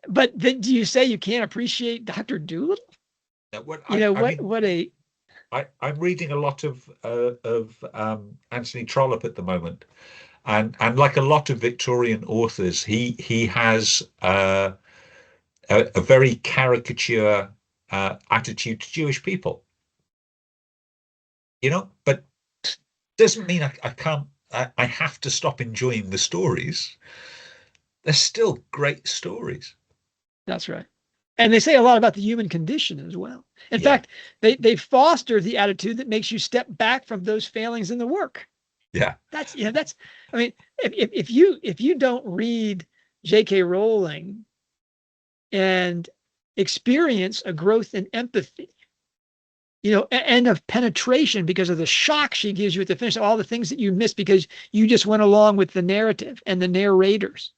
But then do you say you can't appreciate Dr. Dolittle? I'm reading a lot of Anthony Trollope at the moment. And like a lot of Victorian authors, he has a very caricature attitude to Jewish people. But doesn't mean I can't. I have to stop enjoying the stories. They're still great stories. That's right. And they say a lot about the human condition as well. In fact, they foster the attitude that makes you step back from those failings in the work. Yeah. If you don't read J.K. Rowling and experience a growth in empathy and of penetration because of the shock she gives you at the finish of all the things that you missed because you just went along with the narrative and the narrators.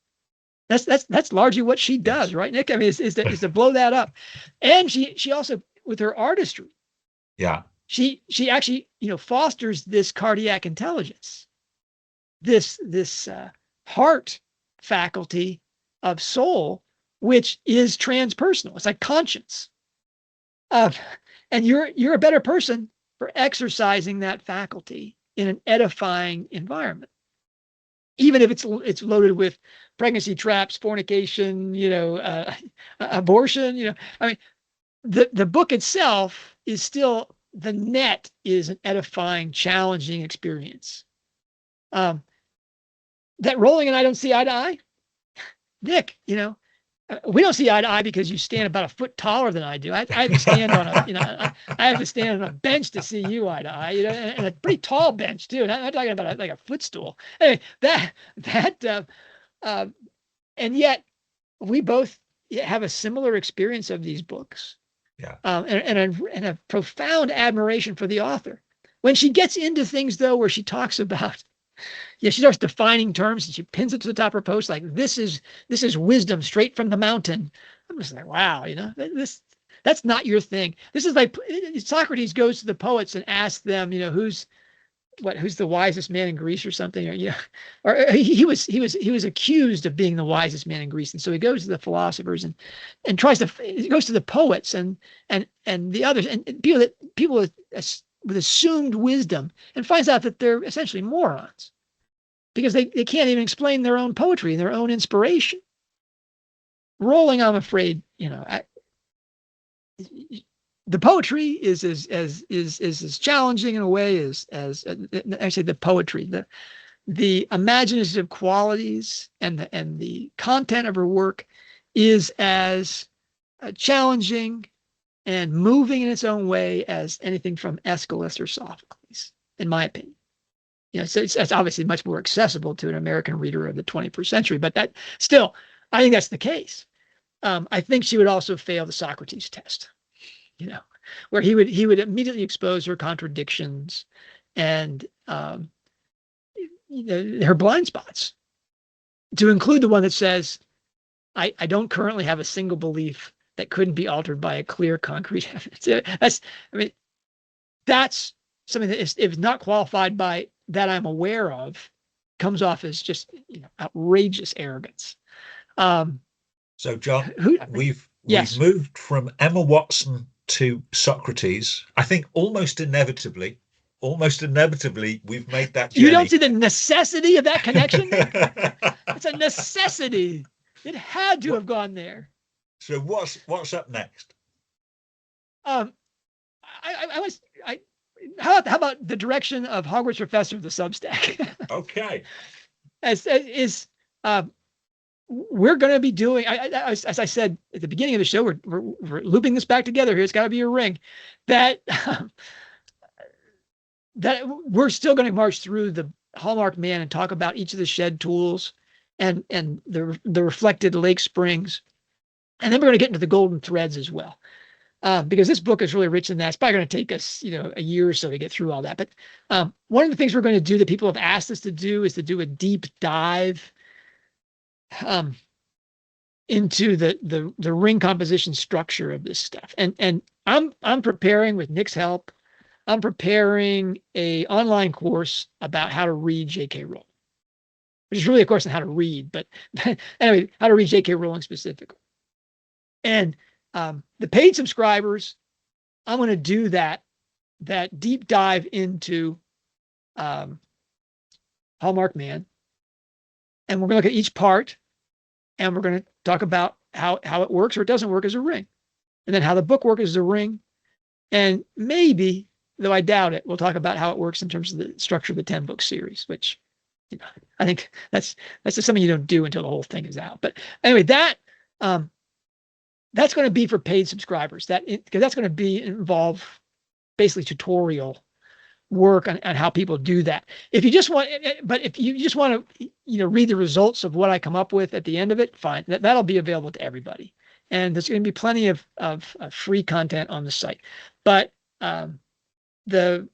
That's largely what she does, Yes. right, Nick? I mean, is to blow that up, and she also with her artistry, Yeah. she actually fosters this cardiac intelligence, this heart faculty of soul, which is transpersonal. It's like conscience. Uh, and you're a better person for exercising that faculty in an edifying environment, even if it's loaded with pregnancy traps, fornication, abortion. I mean, the book itself is still, the net is an edifying, challenging experience. That Rowling and I don't see eye to eye. Nick, we don't see eye to eye because you stand about a foot taller than I do. I have to stand on I have to stand on a bench to see you eye to eye, and a pretty tall bench too. And I'm talking about like a footstool. Anyway, and yet we both have a similar experience of these books. Yeah. And a profound admiration for the author. When she gets into things though, where she talks about, she starts defining terms and she pins it to the top of her post like this is wisdom straight from the mountain. I'm just like, wow, that's not your thing. This is like Socrates goes to the poets and asks them, who's the wisest man in Greece or something, or he was accused of being the wisest man in Greece, and so he goes to the philosophers and he goes to the poets and the others and people with assumed wisdom, and finds out that they're essentially morons because they can't even explain their own poetry and their own inspiration. Rowling, I'm afraid, the poetry is as challenging in a way as actually the poetry, the imaginative qualities and the content of her work is as challenging and moving in its own way as anything from Aeschylus or Sophocles, in my opinion. So it's obviously much more accessible to an American reader of the 21st century, but that still, I think that's the case. I think she would also fail the Socrates test, where he would immediately expose her contradictions and her blind spots, to include the one that says, I don't currently have a single belief that couldn't be altered by a clear, concrete evidence. That's something that if not qualified by that I'm aware of, comes off as just outrageous arrogance. So, John, we've yes. moved from Emma Watson to Socrates. I think almost inevitably, we've made that journey. You don't see the necessity of that connection? It's a necessity. It had to have gone there. So what's up next? How about the direction of Hogwarts Professor of the Substack? Okay. We're going to be doing, as I said at the beginning of the show, we're looping this back together here. It's got to be a ring. That we're still going to march through the Hallmarked Man and talk about each of the shed tools and the reflected lake springs. And then we're going to get into the golden threads as well. Because this book is really rich in that. It's probably going to take us, a year or so to get through all that. But one of the things we're going to do that people have asked us to do is to do a deep dive into the ring composition structure of this stuff. And I'm preparing, with Nick's help, I'm preparing a online course about how to read J.K. Rowling, which is really a course on how to read, but anyway, how to read J.K. Rowling specifically. And the paid subscribers, I'm going to do that deep dive into Hallmarked Man, and we're going to look at each part, and we're going to talk about how it works or it doesn't work as a ring, and then how the book works as a ring, and maybe, though I doubt it, we'll talk about how it works in terms of the structure of the 10-book series, which I think that's just something you don't do until the whole thing is out. But anyway, that's going to be for paid subscribers. Because that's going to involve basically tutorial work on how people do that. If you just want to, read the results of what I come up with at the end of it, fine. That'll be available to everybody. And there's going to be plenty of free content on the site. But the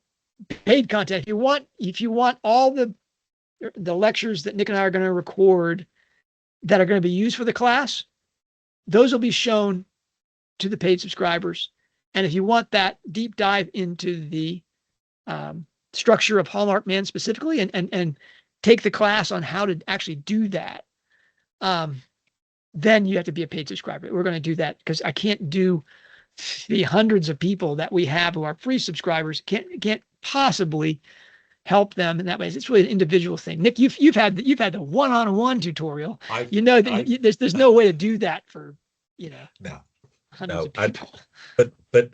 paid content. If you want all the lectures that Nick and I are going to record that are going to be used for the class, those will be shown to the paid subscribers. And if you want that deep dive into the structure of Hallmark Man specifically, and take the class on how to actually do that, then you have to be a paid subscriber. We're going to do that because I can't do the hundreds of people that we have who are free subscribers. Can't possibly help them in that way. It's really an individual thing. Nick, you've had the one-on-one tutorial. There's no way to do that for hundreds of people. But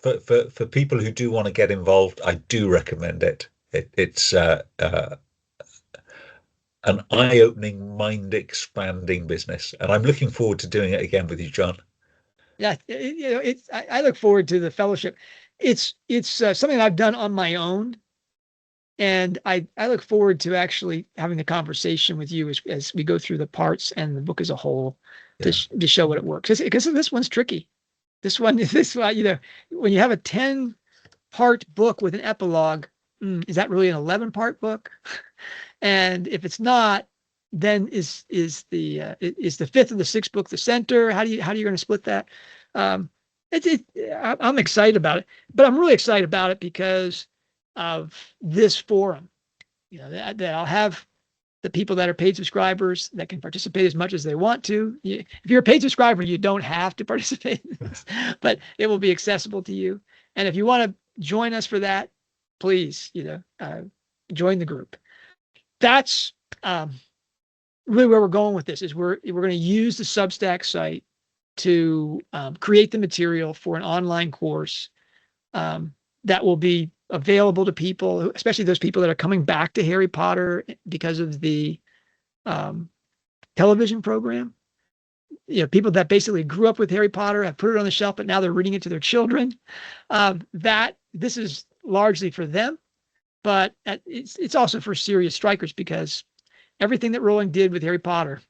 for people who do want to get involved, I do recommend it. It's an eye-opening, mind-expanding business, and I'm looking forward to doing it again with you, John. Yeah, I look forward to the fellowship. It's something I've done on my own, and I look forward to actually having the conversation with you as we go through the parts and the book as a whole to show what it works. Because this one's tricky. This one, when you have a 10-part book with an epilogue, is that really an 11-part book? And if it's not, then is the fifth and the sixth book the center? How are you going to split that? I'm excited about it, but I'm really excited about it because of this forum. That I'll have the people that are paid subscribers that can participate as much as they want to. If you're a paid subscriber, you don't have to participate in this, but it will be accessible to you. And if you want to join us for that, please, join the group. That's really where we're going with this. Is we're going to use the Substack site to create the material for an online course that will be available to people, especially those people that are coming back to Harry Potter because of the television program. People that basically grew up with Harry Potter, have put it on the shelf, but now they're reading it to their children. This is largely for them, but it's also for serious strikers, because everything that Rowling did with Harry Potter,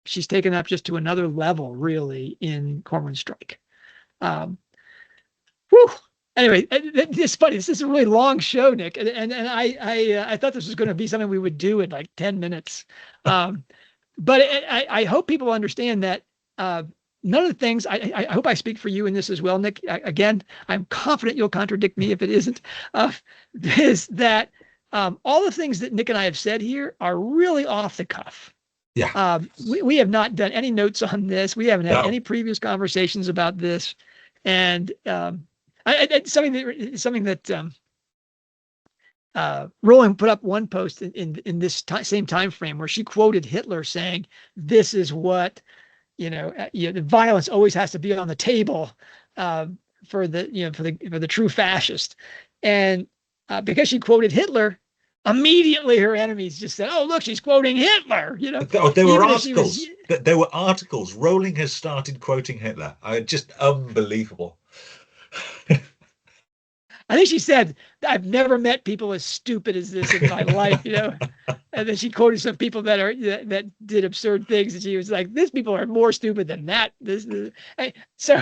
she's taken up just to another level, really, in Cormoran Strike. Anyway, it's funny. This is a really long show, Nick, and I thought this was going to be something we would do in like 10 minutes. But I hope people understand that none of the things, I hope I speak for you in this as well, Nick. Again, I'm confident you'll contradict me if it isn't, is that all the things that Nick and I have said here are really off the cuff. Yeah. We have not done any notes on this. We haven't had any previous conversations about this. And something that Rowling put up one post in this same time frame where she quoted Hitler saying, "This is what the violence always has to be on the table for the true fascist." And because she quoted Hitler, immediately her enemies just said, "Oh, look, she's quoting Hitler." There were articles. There were articles. Rowling has started quoting Hitler. Just unbelievable. I think she said, "I've never met people as stupid as this in my life," And then she quoted some people that did absurd things, and she was like, "These people are more stupid than that." So,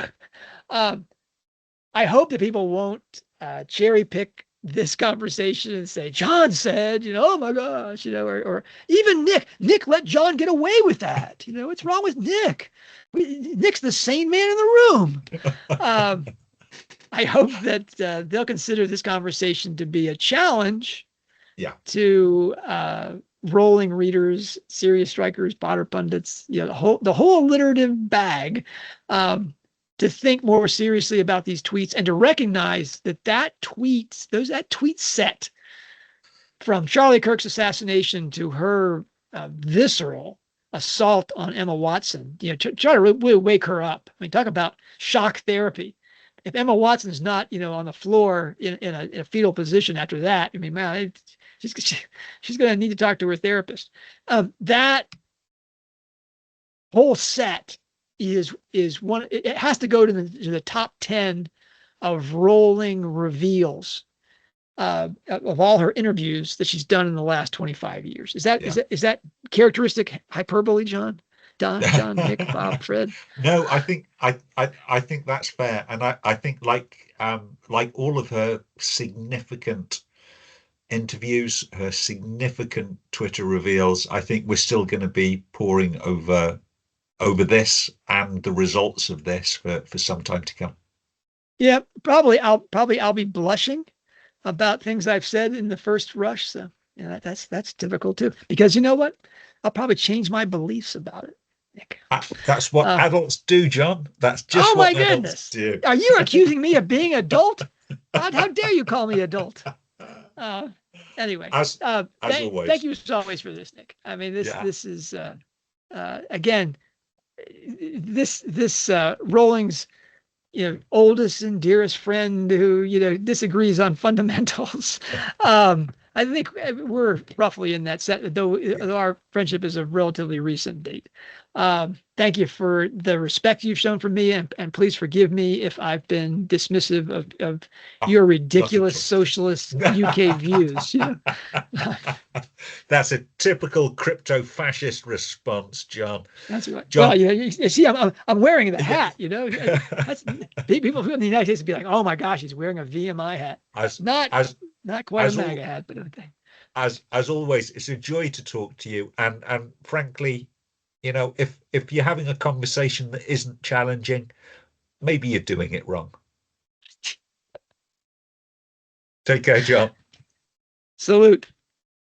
I hope that people won't cherry pick this conversation and say, "John said, oh my gosh, or even Nick let John get away with that. What's wrong with Nick? Nick's the sane man in the room." I hope that they'll consider this conversation to be a challenge to Rowling readers, serious strikers, Potter pundits, the whole alliterative bag, to think more seriously about these tweets and to recognize that tweet set from Charlie Kirk's assassination to her visceral assault on Emma Watson, try to really wake her up. I mean, talk about shock therapy. If Emma Watson's not, on the floor in a fetal position after that, I mean, man, she's going to need to talk to her therapist. That whole set is one. It has to go to the top 10 of Rowling reveals of all her interviews that she's done in the last 25 years. Is that characteristic hyperbole, John? Don, John, Nick, Bob, Fred. No, I think that's fair, and I think like all of her significant interviews, her significant Twitter reveals, I think we're still going to be poring over this and the results of this for some time to come. Yeah, I'll be blushing about things I've said in the first rush. So yeah, that's difficult too. Because you know what? I'll probably change my beliefs about it, Nick. That's what adults do, John. That's just oh my what adults goodness. do. Are you accusing me of being adult? How dare you call me adult? Anyway, As always. thank you as always for this, Nick. I mean, this is again, this Rowling's oldest and dearest friend who disagrees on fundamentals. I think we're roughly in that set, though our friendship is a relatively recent date. Thank you for the respect you've shown for me, and please forgive me if I've been dismissive of your ridiculous socialist UK views. That's a typical crypto-fascist response, John. That's right. John, well, you see, I'm wearing the hat. That's people in the United States would be like, "Oh my gosh, he's wearing a VMI hat." Not quite a MAGA hat, but okay. As always, it's a joy to talk to you, and frankly, if you're having a conversation that isn't challenging, maybe you're doing it wrong. Take care, John. Salute.